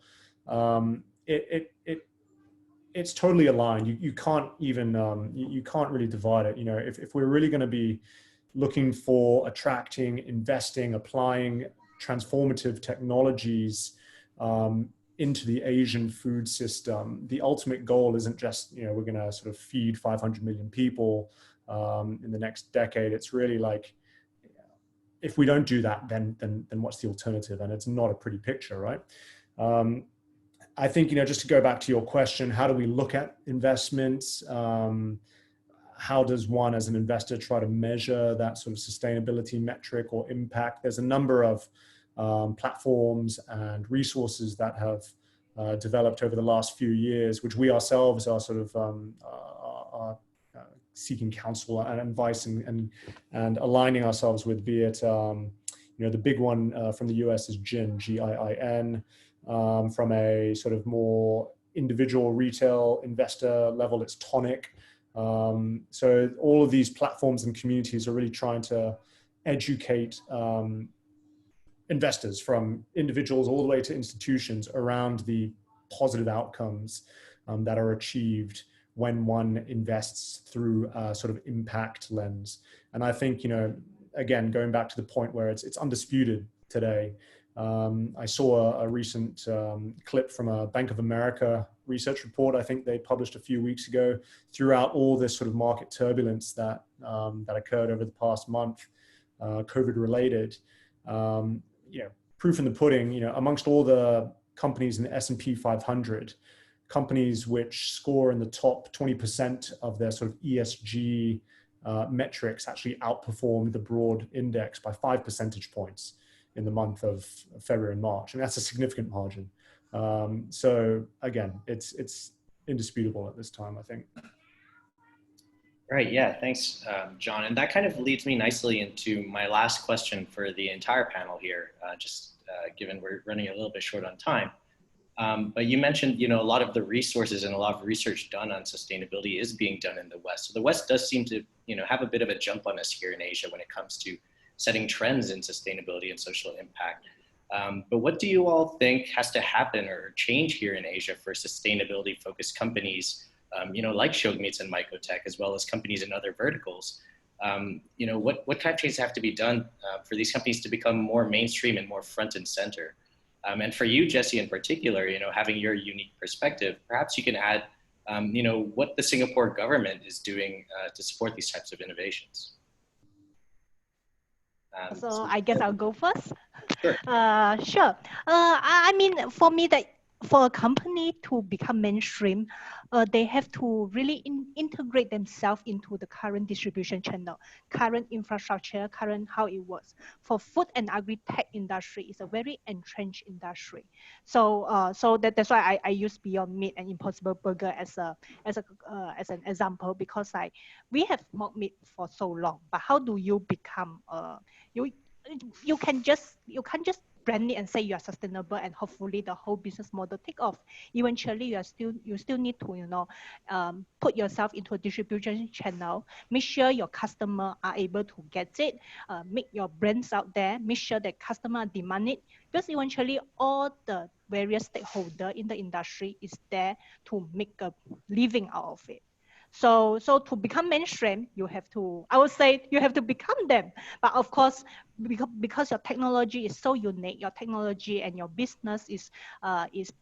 it's totally aligned. You can't even, you can't really divide it. If we're really going to be looking for attracting, investing, applying transformative technologies into the Asian food system, the ultimate goal isn't just, we're going to sort of feed 500 million people in the next decade. It's really like, if we don't do that, then what's the alternative? And it's not a pretty picture, right? I think, just to go back to your question, how do we look at investments? How does one as an investor try to measure that sort of sustainability metric or impact? There's a number of platforms and resources that have developed over the last few years, which we ourselves are sort of seeking counsel and advice and aligning ourselves with, be it, the big one from the US is GIN, G-I-I-N. From a sort of more individual retail investor level, it's Tonic. So all of these platforms and communities are really trying to educate investors, from individuals all the way to institutions, around the positive outcomes that are achieved when one invests through a sort of impact lens. And I think, again, going back to the point where it's undisputed today. I saw a recent clip from a Bank of America research report I think they published a few weeks ago. Throughout all this sort of market turbulence that occurred over the past month, COVID related, proof in the pudding, amongst all the companies in the S&P 500, companies which score in the top 20% of their sort of ESG metrics actually outperformed the broad index by 5 percentage points in the month of February and March. And that's a significant margin. So again, it's indisputable at this time, I think. Right, yeah, thanks, John. And that kind of leads me nicely into my last question for the entire panel here, given we're running a little bit short on time. But you mentioned, a lot of the resources and a lot of research done on sustainability is being done in the West. So the West does seem to, have a bit of a jump on us here in Asia when it comes to setting trends in sustainability and social impact. But what do you all think has to happen or change here in Asia for sustainability-focused companies, like Shogmeats and Mycotech, as well as companies in other verticals, you know, what kind of changes have to be done for these companies to become more mainstream and more front and center? And for you, Jesse, in particular, you know, having your unique perspective, perhaps you can add, you know, what the Singapore government is doing to support these types of innovations. So I guess I'll go first. Sure. Sure. I mean, for me, that for a company to become mainstream, they have to really integrate themselves into the current distribution channel, current infrastructure, current how it works. For food and agri-tech industry, it's a very entrenched industry. So, that's why I use Beyond Meat and Impossible Burger as an example, because we have smoked meat for so long. But how do you become you can't just brand it and say you are sustainable and hopefully the whole business model take off. Eventually, you still need to, you know, put yourself into a distribution channel, make sure your customer are able to get it, make your brands out there, make sure that customer demand it, because eventually all the various stakeholder in the industry is there to make a living out of it. So to become mainstream, you have to, I would say you have to become them. But of course, because your technology is so unique, your technology and your business is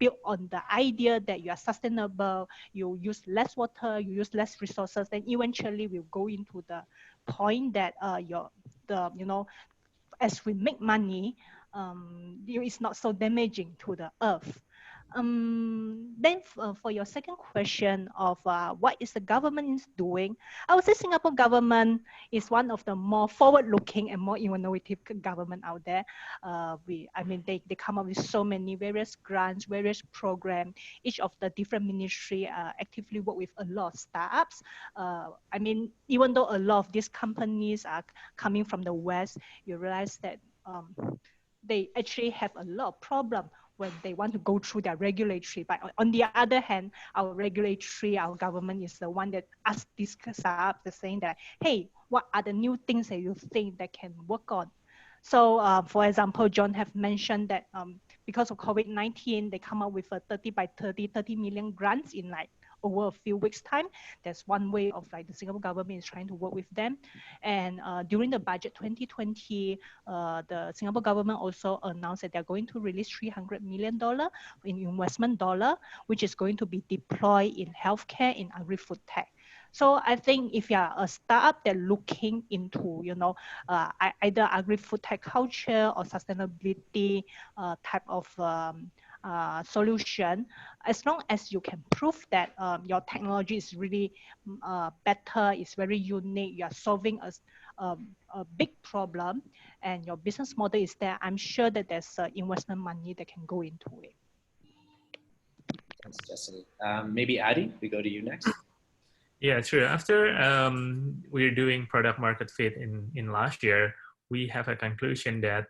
built on the idea that you are sustainable, you use less water, you use less resources, then eventually we'll go into the point that you know, as we make money, it's not so damaging to the earth. Then for your second question of what is the government is doing, I would say Singapore government is one of the more forward-looking and more innovative government out there. I mean, they come up with so many various grants, various programs. Each of the different ministry actively work with a lot of startups. I mean, even though a lot of these companies are coming from the West, you realize that they actually have a lot of problem when they want to go through their regulatory. But on the other hand, our regulatory, our government is the one that asks these startups, saying that, hey, what are the new things that you think that can work on? So for example, John have mentioned that because of COVID-19, they come up with a 30 million grants in like over a few weeks' time. That's one way of like the Singapore government is trying to work with them. And during the budget 2020, the Singapore government also announced that they're going to release $300 million in investment dollar, which is going to be deployed in healthcare, in agri-food tech. So I think if you're a startup that looking into, you know, either agri-food tech culture or sustainability type of solution, as long as you can prove that your technology is really better, it's very unique, you are solving a big problem, and your business model is there, I'm sure that there's investment money that can go into it. Thanks, Jesse. Maybe Adi, we go to you next. Yeah, true. After we're doing product market fit in last year, we have a conclusion that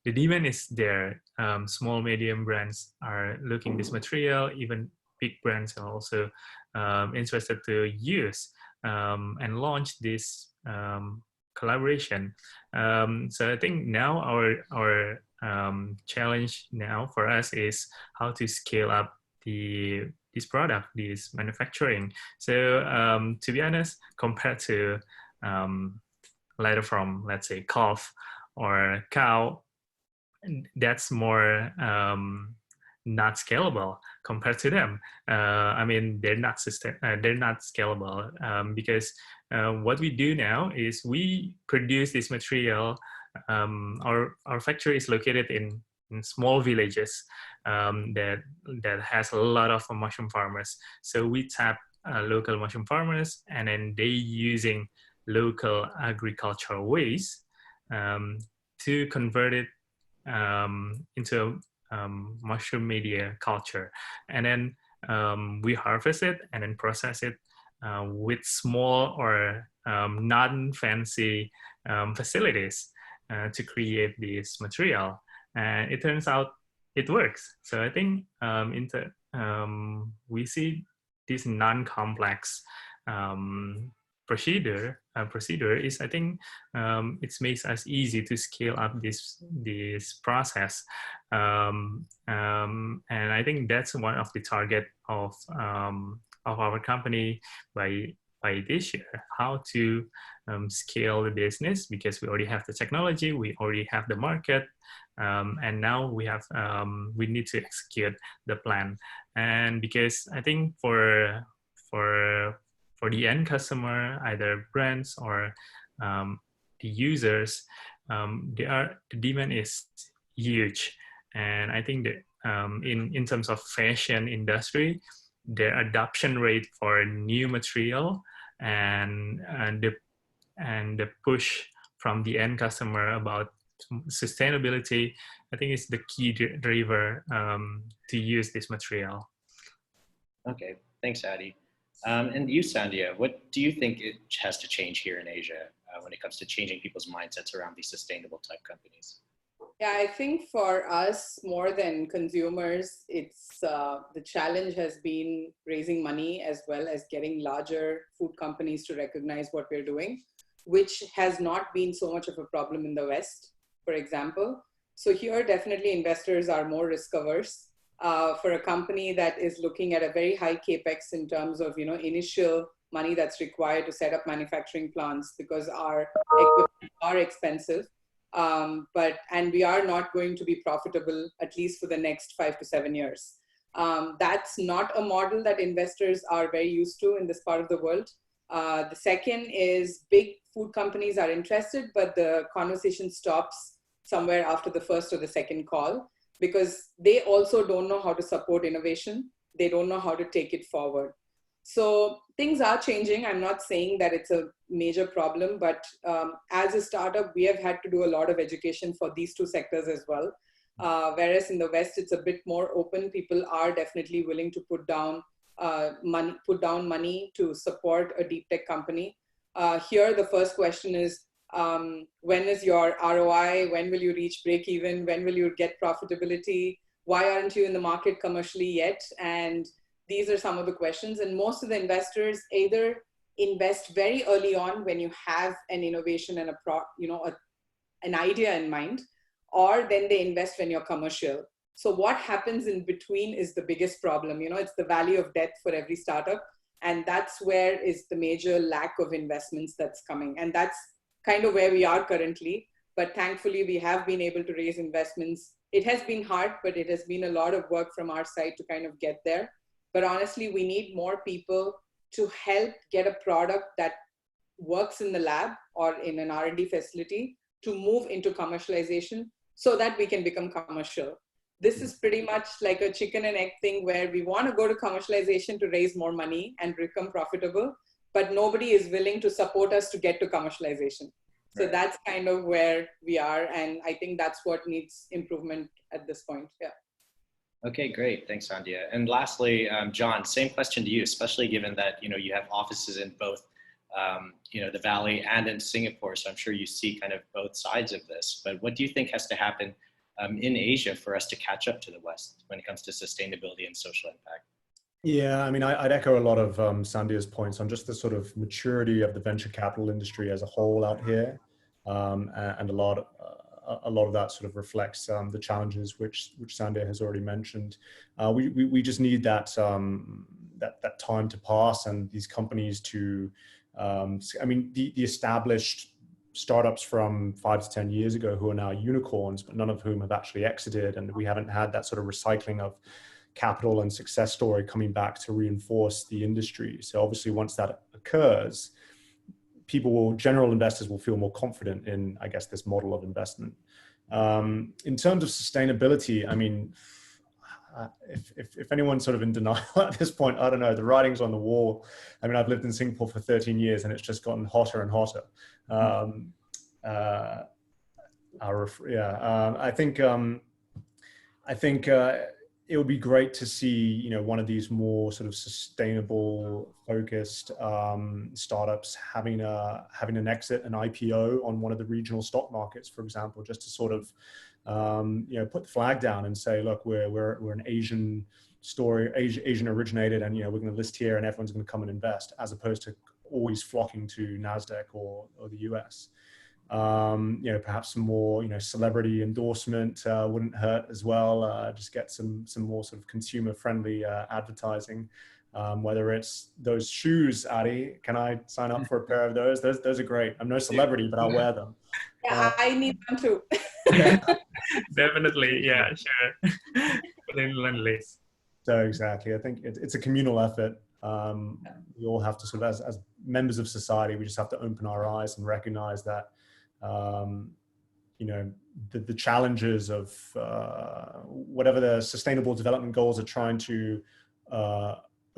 the demand is there. Small, medium brands are looking this material. Even big brands are also interested to use and launch this collaboration. So I think now our challenge now for us is how to scale up this product, this manufacturing. So to be honest, compared to leather from, let's say, calf or cow, that's more not scalable compared to them. I mean, they're not scalable because what we do now is we produce this material. Our factory is located in small villages that has a lot of mushroom farmers. So we tap local mushroom farmers, and then they using local agricultural ways to convert it into mushroom media culture. And then we harvest it and then process it with small or non-fancy facilities to create this material. And it turns out it works. So I think we see this non-complex procedure is, I think it makes us easy to scale up this process, and I think that's one of the target of our company by by this year how to scale the business, because we already have the technology, we already have the market, and now we need to execute the plan. And because I think for the end customer, either brands or the users, the demand is huge. And I think that in terms of fashion industry, the adoption rate for new material and the push from the end customer about sustainability, I think is the key driver to use this material. Okay, thanks, Adi. And you, Sandhya, what do you think it has to change here in Asia when it comes to changing people's mindsets around these sustainable type companies? Yeah, I think for us, more than consumers, it's the challenge has been raising money as well as getting larger food companies to recognize what we're doing, which has not been so much of a problem in the West, for example. So here, definitely investors are more risk averse. For a company that is looking at a very high capex in terms of initial money that's required to set up manufacturing plants, because our equipment are expensive. And we are not going to be profitable, at least for the next 5 to 7 years. That's not a model that investors are very used to in this part of the world. The second is big food companies are interested, but the conversation stops somewhere after the first or the second call, because they also don't know how to support innovation. They don't know how to take it forward. So things are changing. I'm not saying that it's a major problem, but as a startup, we have had to do a lot of education for these two sectors as well. Whereas in the West, it's a bit more open. People are definitely willing to put down money to support a deep tech company. Here, the first question is, when is your ROI? When will you reach break even? When will you get profitability? Why aren't you in the market commercially yet? And these are some of the questions. And most of the investors either invest very early on when you have an innovation and an idea in mind, or then they invest when you're commercial. So what happens in between is the biggest problem. It's the valley of death for every startup. And that's where is the major lack of investments that's coming. And that's kind of where we are currently. But thankfully, we have been able to raise investments. It has been hard, but it has been a lot of work from our side to kind of get there. But honestly, we need more people to help get a product that works in the lab or in an R&D facility to move into commercialization so that we can become commercial. This is pretty much like a chicken and egg thing where we want to go to commercialization to raise more money and become profitable, but nobody is willing to support us to get to commercialization. So Right. That's kind of where we are. And I think that's what needs improvement at this point. Yeah. Okay, great. Thanks, Sandhya. And lastly, John, same question to you, especially given that, you have offices in both, the Valley and in Singapore. So I'm sure you see kind of both sides of this, but what do you think has to happen in Asia for us to catch up to the West when it comes to sustainability and social impact? Yeah, I mean, I'd echo a lot of Sandhya's points on just the sort of maturity of the venture capital industry as a whole out here. And a lot of that sort of reflects the challenges which Sandhya has already mentioned. We just need that time to pass and these companies to, the established startups from 5 to 10 years ago who are now unicorns, but none of whom have actually exited. And we haven't had that sort of recycling of capital and success story coming back to reinforce the industry. So obviously once that occurs, general investors will feel more confident in, I guess, this model of investment. In terms of sustainability, I mean, if anyone's sort of in denial at this point, I don't know, the writing's on the wall. I mean, I've lived in Singapore for 13 years and it's just gotten hotter and hotter. I think it would be great to see, one of these more sort of sustainable focused startups having an exit, an IPO on one of the regional stock markets, for example, just to sort of, put the flag down and say, look, we're an Asian story, Asian originated, and, we're going to list here and everyone's going to come and invest, as opposed to always flocking to NASDAQ or the US. Perhaps some more, celebrity endorsement wouldn't hurt as well. Just get some more sort of consumer friendly advertising. Whether it's those shoes, Adi, can I sign up for a pair of those? Those are great. I'm no celebrity, but I'll wear them. Yeah, I need one too. Definitely, yeah, sure. Put in one list. So exactly, I think it's a communal effort. We all have to sort of, as members of society, we just have to open our eyes and recognize that, you know, the challenges of whatever the sustainable development goals are trying to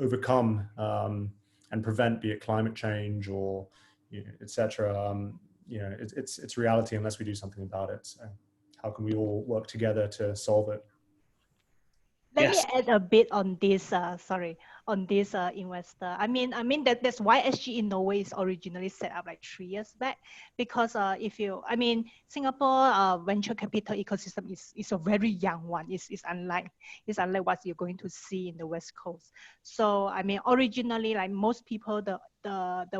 overcome and prevent, be it climate change or, you know, et cetera. You know, it's reality unless we do something about it. So how can we all work together to solve it? Let Yes. me add a bit on this. On this investor. I mean that's why SG in Norway is originally set up like 3 years back, because Singapore venture capital ecosystem is a very young one. It's unlike what you're going to see in the West Coast. So I mean, originally, like most people, the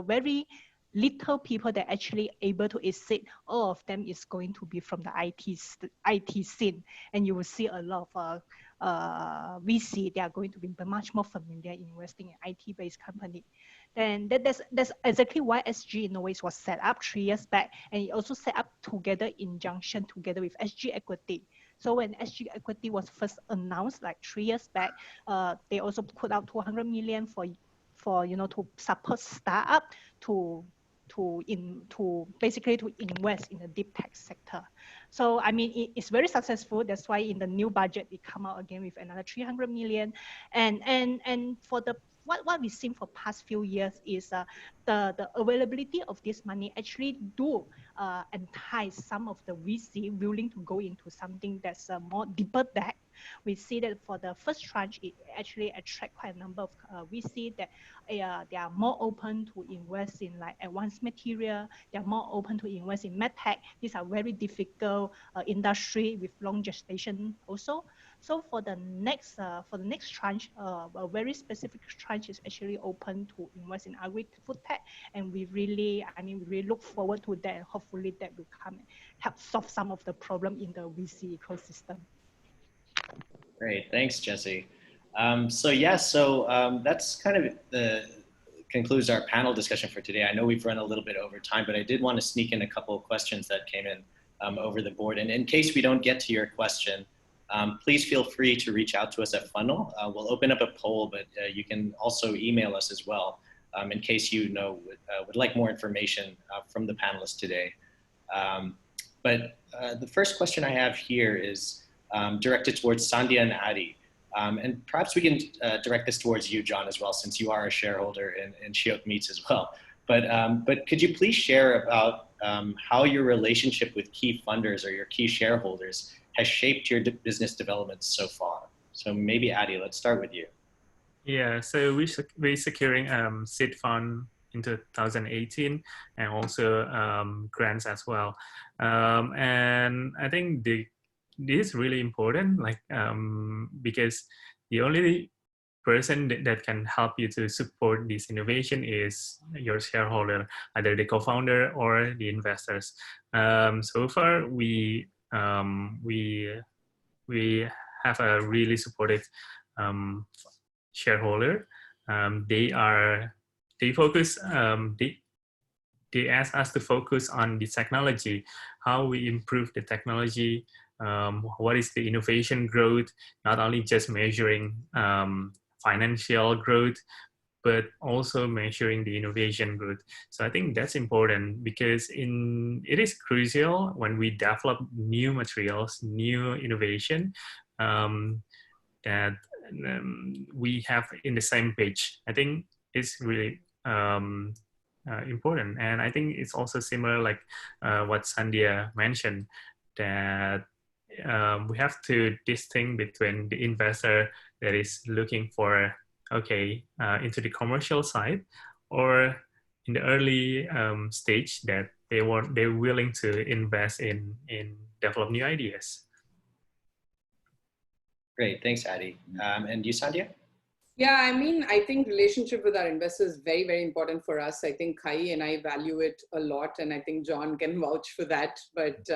very little people that actually able to exit, all of them is going to be from the IT scene, and you will see a lot of VC, they are going to be much more familiar investing in IT-based company. Then that's exactly why SG Innovates was set up 3 years back, and it also set up together in junction together with SG Equity. So when SG Equity was first announced like 3 years back, they also put out 200 million for to support startup to basically to invest in the deep tech sector. So I mean, it's very successful. That's why in the new budget it come out again with another 300 million. And for the what we've seen for past few years is the availability of this money actually do entice some of the VC willing to go into something that's more deeper tech. We see that for the first tranche, it actually attract quite a number of VC that they are more open to invest in like advanced material. They are more open to invest in medtech. These are very difficult industry with long gestation also. So for the next tranche, a very specific tranche is actually open to invest in agri-food tech, and we really look forward to that. And hopefully that will come and help solve some of the problem in the VC ecosystem. Great, thanks, Jesse. That's kind of concludes our panel discussion for today. I know we've run a little bit over time, but I did want to sneak in a couple of questions that came in over the board. And in case we don't get to your question, please feel free to reach out to us at Fundnel. We'll open up a poll, but you can also email us as well in case you would like more information from the panelists today. But the first question I have here is directed towards Sandhya and Adi. And perhaps we can direct this towards you, John, as well, since you are a shareholder in Shiok Meats as well. But could you please share about how your relationship with key funders or your key shareholders has shaped your business development so far? So maybe Adi, let's start with you. Yeah, so we're securing seed fund in 2018 and also grants as well. And I think this is really important, like because the only person that can help you to support this innovation is your shareholder, either the co-founder or the investors. So far, we have a really supportive shareholder. They ask us to focus on the technology, how we improve the technology, what is the innovation growth, not only just measuring financial growth, but also measuring the innovation growth. So I think that's important because it is crucial when we develop new materials, new innovation, that we have in the same page. I think it's really important. And I think it's also similar like what Sandhya mentioned, that we have to distinguish between the investor that is looking for, into the commercial side, or in the early stage that they're willing to invest in develop new ideas. Great, thanks, Adi. And you, Sandhya? Yeah, I mean, I think relationship with our investors is very, very important for us. I think Kai and I value it a lot, and I think John can vouch for that. But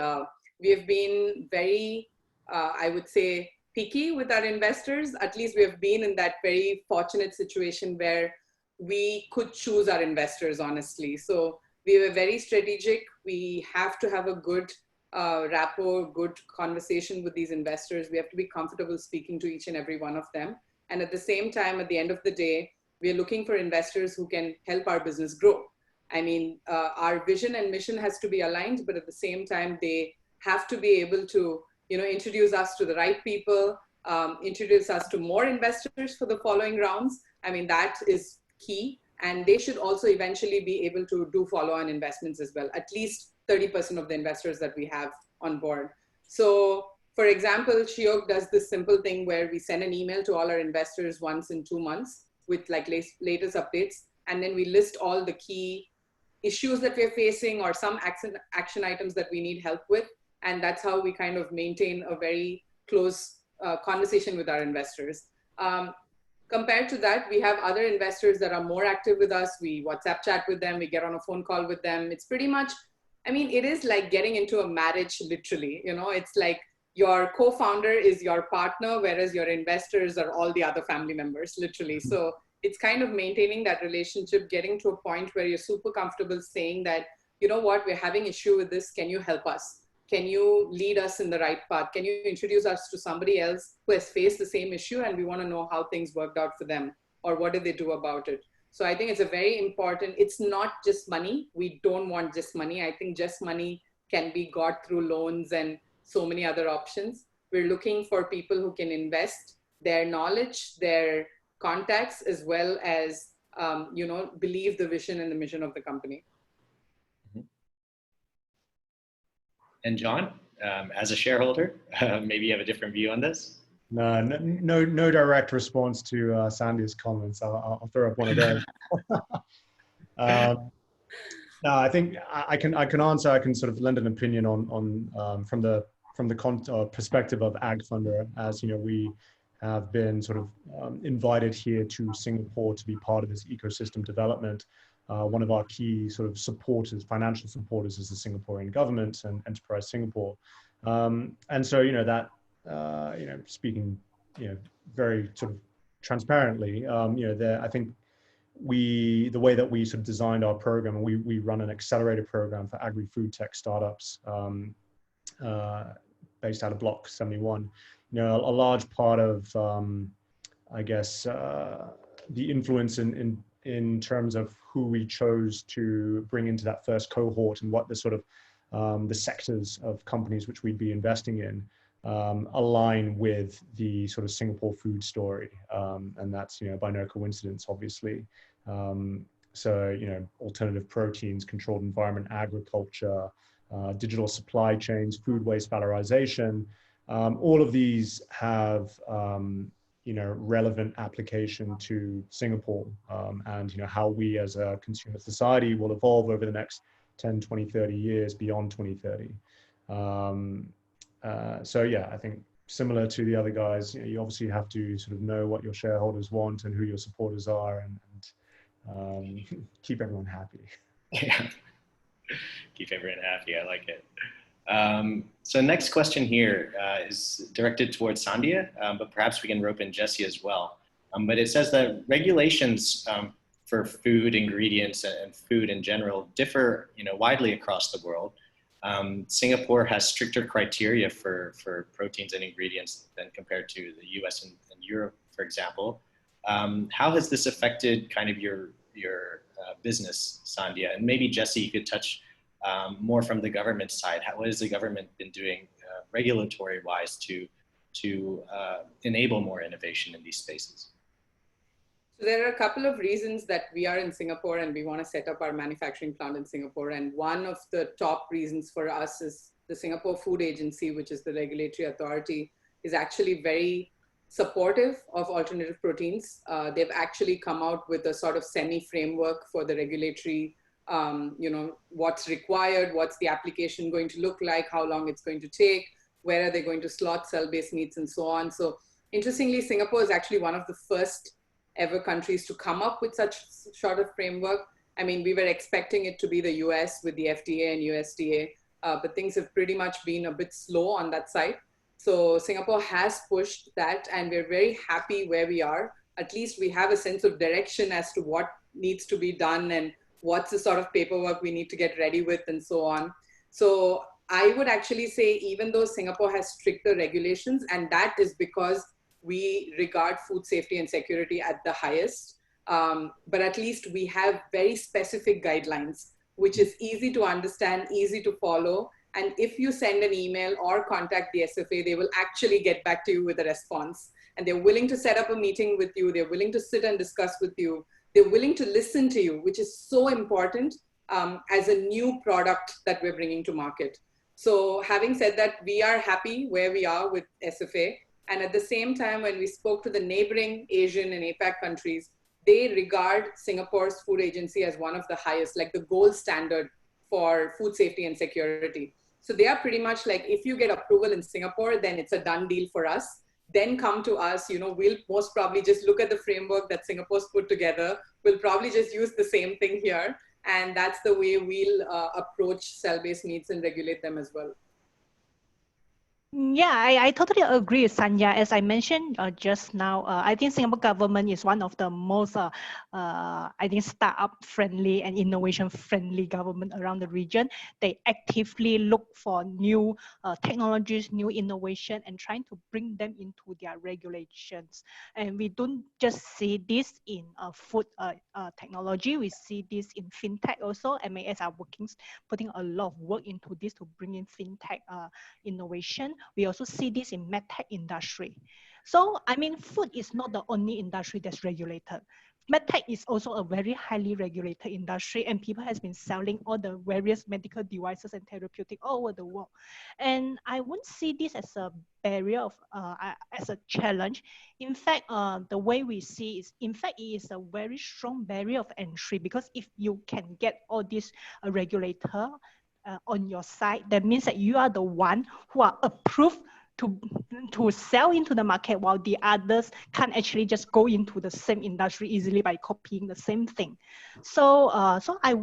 we have been very, I would say, picky with our investors. At least we have been in that very fortunate situation where we could choose our investors, honestly. So we were very strategic. We have to have a good rapport, good conversation with these investors. We have to be comfortable speaking to each and every one of them. And at the same time, at the end of the day, we're looking for investors who can help our business grow. I mean, our vision and mission has to be aligned, but at the same time, they have to be able to, you know, introduce us to the right people, introduce us to more investors for the following rounds. I mean, that is key. And they should also eventually be able to do follow-on investments as well, at least 30% of the investors that we have on board. So for example, Shiok does this simple thing where we send an email to all our investors once in 2 months with like latest updates. And then we list all the key issues that we're facing or some action items that we need help with. And that's how we kind of maintain a very close conversation with our investors. Compared to that, we have other investors that are more active with us. We WhatsApp chat with them, we get on a phone call with them. It's pretty much, I mean, it is like getting into a marriage, literally. You know, it's like your co-founder is your partner, whereas your investors are all the other family members, literally. So it's kind of maintaining that relationship, getting to a point where you're super comfortable saying that, you know what, we're having issue with this. Can you help us? Can you lead us in the right path? Can you introduce us to somebody else who has faced the same issue and we want to know how things worked out for them or what did they do about it? So I think it's a very important, it's not just money. We don't want just money. I think just money can be got through loans and so many other options. We're looking for people who can invest their knowledge, their contacts, as well as, you know, believe the vision and the mission of the company. And John, as a shareholder, maybe you have a different view on this? No direct response to Sandy's comments. I'll throw up one of those. No, I think I can answer. I can sort of lend an opinion on from the perspective of AgFunder, as you know, we have been sort of invited here to Singapore to be part of this ecosystem development. One of our key sort of supporters, financial supporters, is the Singaporean government and Enterprise Singapore. And so, you know, that, you know, speaking, you know, very sort of transparently, you know, I think the way that we sort of designed our program, we run an accelerator program for agri-food tech startups based out of Block 71. You know, a large part of, I guess, the influence in terms of who we chose to bring into that first cohort and what the sort of the sectors of companies which we'd be investing in align with the sort of Singapore food story. And that's, you know, by no coincidence, obviously. So, you know, alternative proteins, controlled environment, agriculture, digital supply chains, food waste valorization, all of these have, you know, relevant application to Singapore and, you know, how we as a consumer society will evolve over the next 10, 20, 30 years beyond 2030. So yeah, I think similar to the other guys, you know, you obviously have to sort of know what your shareholders want and who your supporters are and keep everyone happy. Yeah, keep everyone happy, I like it. So next question here is directed towards Sandhya, but perhaps we can rope in Jesse as well. But it says that regulations for food ingredients and food in general differ, you know, widely across the world. Singapore has stricter criteria for proteins and ingredients than compared to the US and Europe, for example. How has this affected kind of your business, Sandhya? And maybe Jesse, you could touch more from the government side. What has the government been doing regulatory-wise to enable more innovation in these spaces? So there are a couple of reasons that we are in Singapore and we want to set up our manufacturing plant in Singapore. And one of the top reasons for us is the Singapore Food Agency, which is the regulatory authority, is actually very supportive of alternative proteins. They've actually come out with a sort of semi-framework for the regulatory, you know, what's required, what's the application going to look like, how long it's going to take, where are they going to slot cell-based meats and so on. So interestingly, Singapore is actually one of the first ever countries to come up with such sort of framework. I mean, we were expecting it to be the US with the FDA and USDA, but things have pretty much been a bit slow on that side. So Singapore has pushed that, and we're very happy where we are. At least we have a sense of direction as to what needs to be done and what's the sort of paperwork we need to get ready with and so on. So I would actually say, even though Singapore has stricter regulations, and that is because we regard food safety and security at the highest, but at least we have very specific guidelines, which is easy to understand, easy to follow. And if you send an email or contact the SFA, they will actually get back to you with a response. And they're willing to set up a meeting with you. They're willing to sit and discuss with you. They're willing to listen to you, which is so important as a new product that we're bringing to market. So having said that, we are happy where we are with SFA. And at the same time, when we spoke to the neighboring Asian and APAC countries, they regard Singapore's food agency as one of the highest, like the gold standard for food safety and security. So they are pretty much like, if you get approval in Singapore, then it's a done deal for us. Then come to us, you know, we'll most probably just look at the framework that Singapore's put together. We'll probably just use the same thing here. And that's the way we'll approach cell-based meats and regulate them as well. Yeah, I totally agree with Sanya. As I mentioned just now, I think Singapore government is one of the most, I think, startup friendly and innovation friendly government around the region. They actively look for new technologies, new innovation, and trying to bring them into their regulations. And we don't just see this in food technology. We see this in fintech also. MAS are putting a lot of work into this to bring in fintech innovation. We also see this in medtech industry. So, I mean, food is not the only industry that's regulated. Medtech is also a very highly regulated industry, and people has been selling all the various medical devices and therapeutic all over the world. And I wouldn't see this as a barrier of, as a challenge. In fact, the way we see is, in fact, it is a very strong barrier of entry, because if you can get all these regulator on your side, that means that you are the one who are approved to sell into the market, while the others can't actually just go into the same industry easily by copying the same thing. So, so I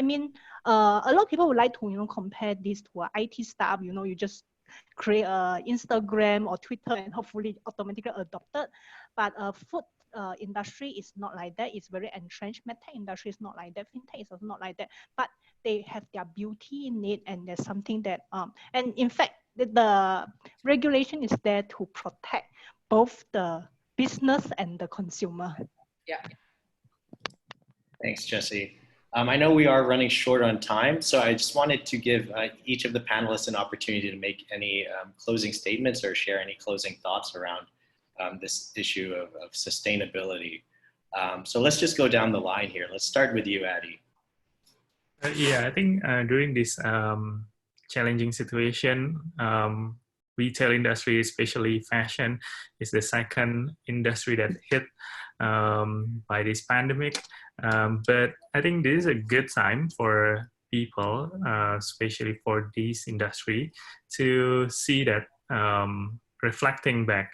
mean, a lot of people would like to, you know, compare this to an IT startup. You know, you just create a Instagram or Twitter and hopefully automatically adopted. But food industry is not like that. It's very entrenched. MedTech industry is not like that. Fintech is also not like that. But they have their beauty in it, and there's something that and in fact the regulation is there to protect both the business and the consumer. Yeah. Thanks, Jessie. I know we are running short on time, so I just wanted to give each of the panelists an opportunity to make any closing statements or share any closing thoughts around this issue of sustainability. So let's just go down the line here. Let's start with you, Adi. Yeah, I think during this challenging situation, retail industry, especially fashion, is the second industry that hit by this pandemic. But I think this is a good time for people, especially for this industry, to see that reflecting back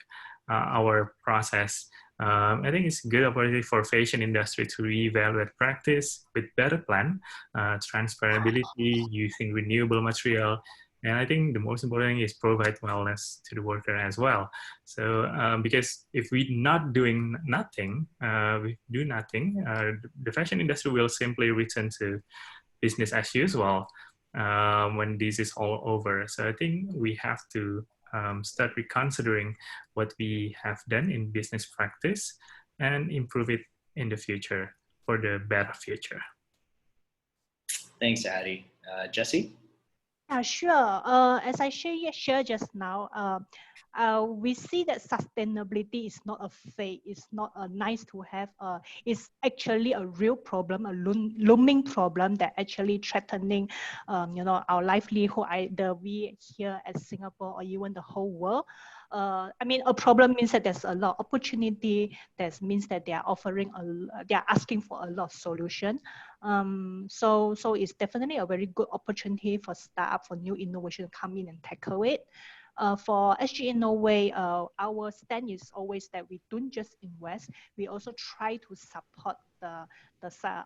our process. I think it's a good opportunity for fashion industry to reevaluate practice with better plan, transferability, using renewable material, and I think the most important thing is provide wellness to the worker as well. So because if we not doing nothing, we do nothing, the fashion industry will simply return to business as usual when this is all over. So I think we have to start reconsidering what we have done in business practice and improve it in the future for the better future. Thanks, Adi. Jessie? Yeah, sure. As I shared just now, we see that sustainability is not a fate. It's not a nice to have. It's actually a real problem, a looming problem that actually threatening, you know, our livelihood. Either we here at Singapore or even the whole world. I mean, a problem means that there's a lot of opportunity. That means that they are offering they are asking for a lot of solution. So it's definitely a very good opportunity for startup, for new innovation to come in and tackle it. For SG Innovate, our stand is always that we don't just invest, we also try to support the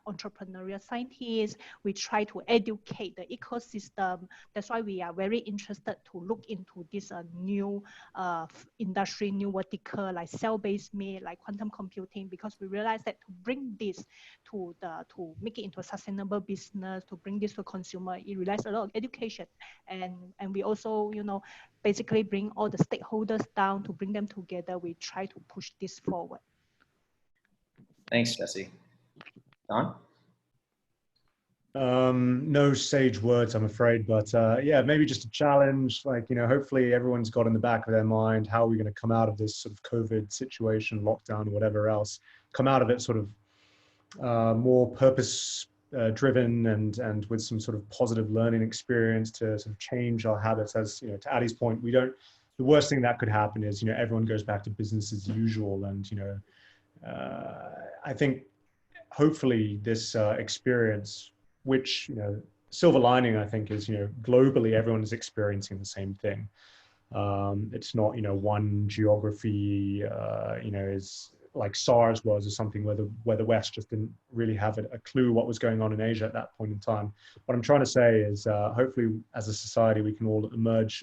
entrepreneurial scientists. We try to educate the ecosystem. That's why we are very interested to look into this new industry, new vertical like cell-based meat, like quantum computing, because we realize that to bring this to make it into a sustainable business, to bring this to consumer, it relies a lot of education, and we also, you know, basically bring all the stakeholders down to bring them together. We try to push this forward. Thanks, Jesse. Don? No sage words, I'm afraid, but yeah, maybe just a challenge. Like, you know, hopefully everyone's got in the back of their mind, how are we going to come out of this sort of COVID situation, lockdown, whatever else, come out of it sort of more purpose driven and with some sort of positive learning experience to sort of change our habits. As you know, to Addie's point, the worst thing that could happen is, you know, everyone goes back to business as usual. And, you know, I think hopefully this experience, which, you know, silver lining, I think, is, you know, globally everyone is experiencing the same thing. It's not, you know, one geography, you know, is like SARS was, or something where the West just didn't really have a clue what was going on in Asia at that point in time. What I'm trying to say is, hopefully as a society, we can all emerge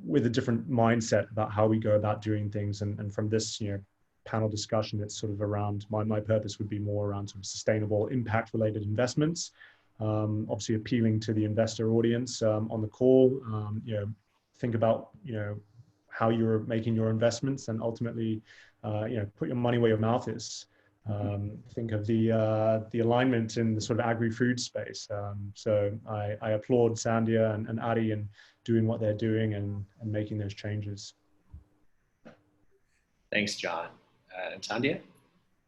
with a different mindset about how we go about doing things. And from this, you know, panel discussion, it's sort of around, my purpose would be more around sort of sustainable impact related investments, obviously appealing to the investor audience on the call. You know, think about, you know, how you're making your investments, and ultimately, you know, put your money where your mouth is. Think of the alignment in the sort of agri-food space. So I applaud Sandhya and Adi in doing what they're doing and making those changes. Thanks, John. And Sandhya?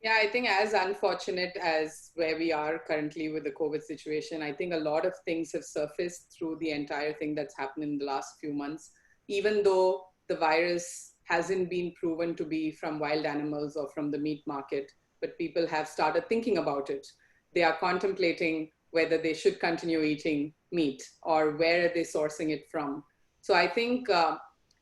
Yeah, I think as unfortunate as where we are currently with the COVID situation, I think a lot of things have surfaced through the entire thing that's happened in the last few months. Even though the virus hasn't been proven to be from wild animals or from the meat market, but people have started thinking about it. They are contemplating whether they should continue eating meat or where are they sourcing it from. So I think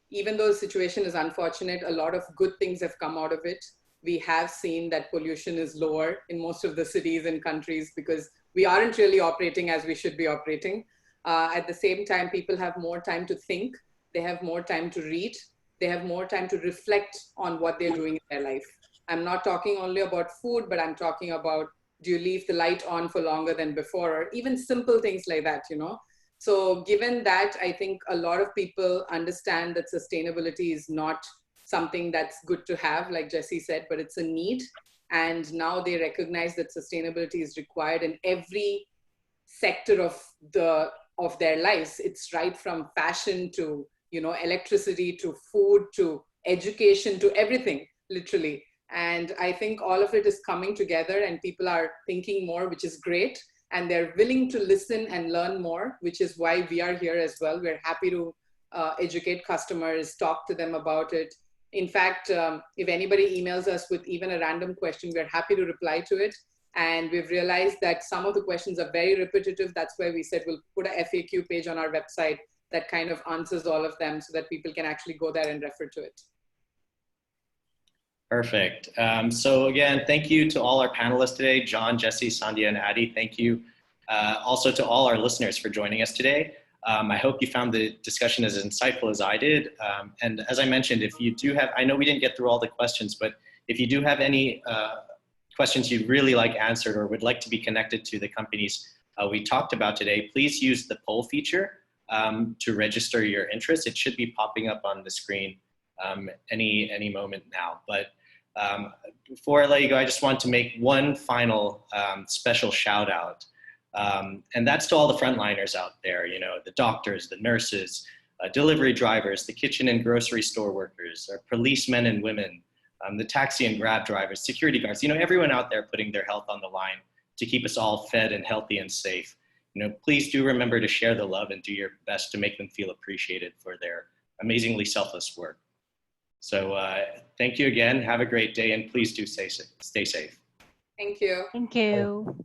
even though the situation is unfortunate, a lot of good things have come out of it. We have seen that pollution is lower in most of the cities and countries because we aren't really operating as we should be operating. At the same time, people have more time to think. They have more time to read. They have more time to reflect on what they're doing in their life. I'm not talking only about food, but I'm talking about, do you leave the light on for longer than before, or even simple things like that, you know? So given that, I think a lot of people understand that sustainability is not something that's good to have, like Jesse said, but it's a need. And now they recognize that sustainability is required in every sector of their lives. It's right from fashion to, you know, electricity to food to education to everything, literally. And I think all of it is coming together and people are thinking more, which is great. And they're willing to listen and learn more, which is why we are here as well. We're happy to educate customers, talk to them about it. In fact, if anybody emails us with even a random question, we're happy to reply to it. And we've realized that some of the questions are very repetitive. That's why we said we'll put a FAQ page on our website that kind of answers all of them so that people can actually go there and refer to it. Perfect. So again, thank you to all our panelists today, John, Jesse, Sandhya, and Adi. Thank you also to all our listeners for joining us today. I hope you found the discussion as insightful as I did. And as I mentioned, if you do have, I know we didn't get through all the questions, but if you do have any questions you'd really like answered or would like to be connected to the companies we talked about today, please use the poll feature to register your interest. It should be popping up on the screen any moment now. But before I let you go, I just want to make one final special shout out. And that's to all the frontliners out there, you know, the doctors, the nurses, delivery drivers, the kitchen and grocery store workers, our policemen and women, the taxi and Grab drivers, security guards, you know, everyone out there putting their health on the line to keep us all fed and healthy and safe. You know, please do remember to share the love and do your best to make them feel appreciated for their amazingly selfless work. So thank you again. Have a great day, and please do stay safe. Thank you. Thank you.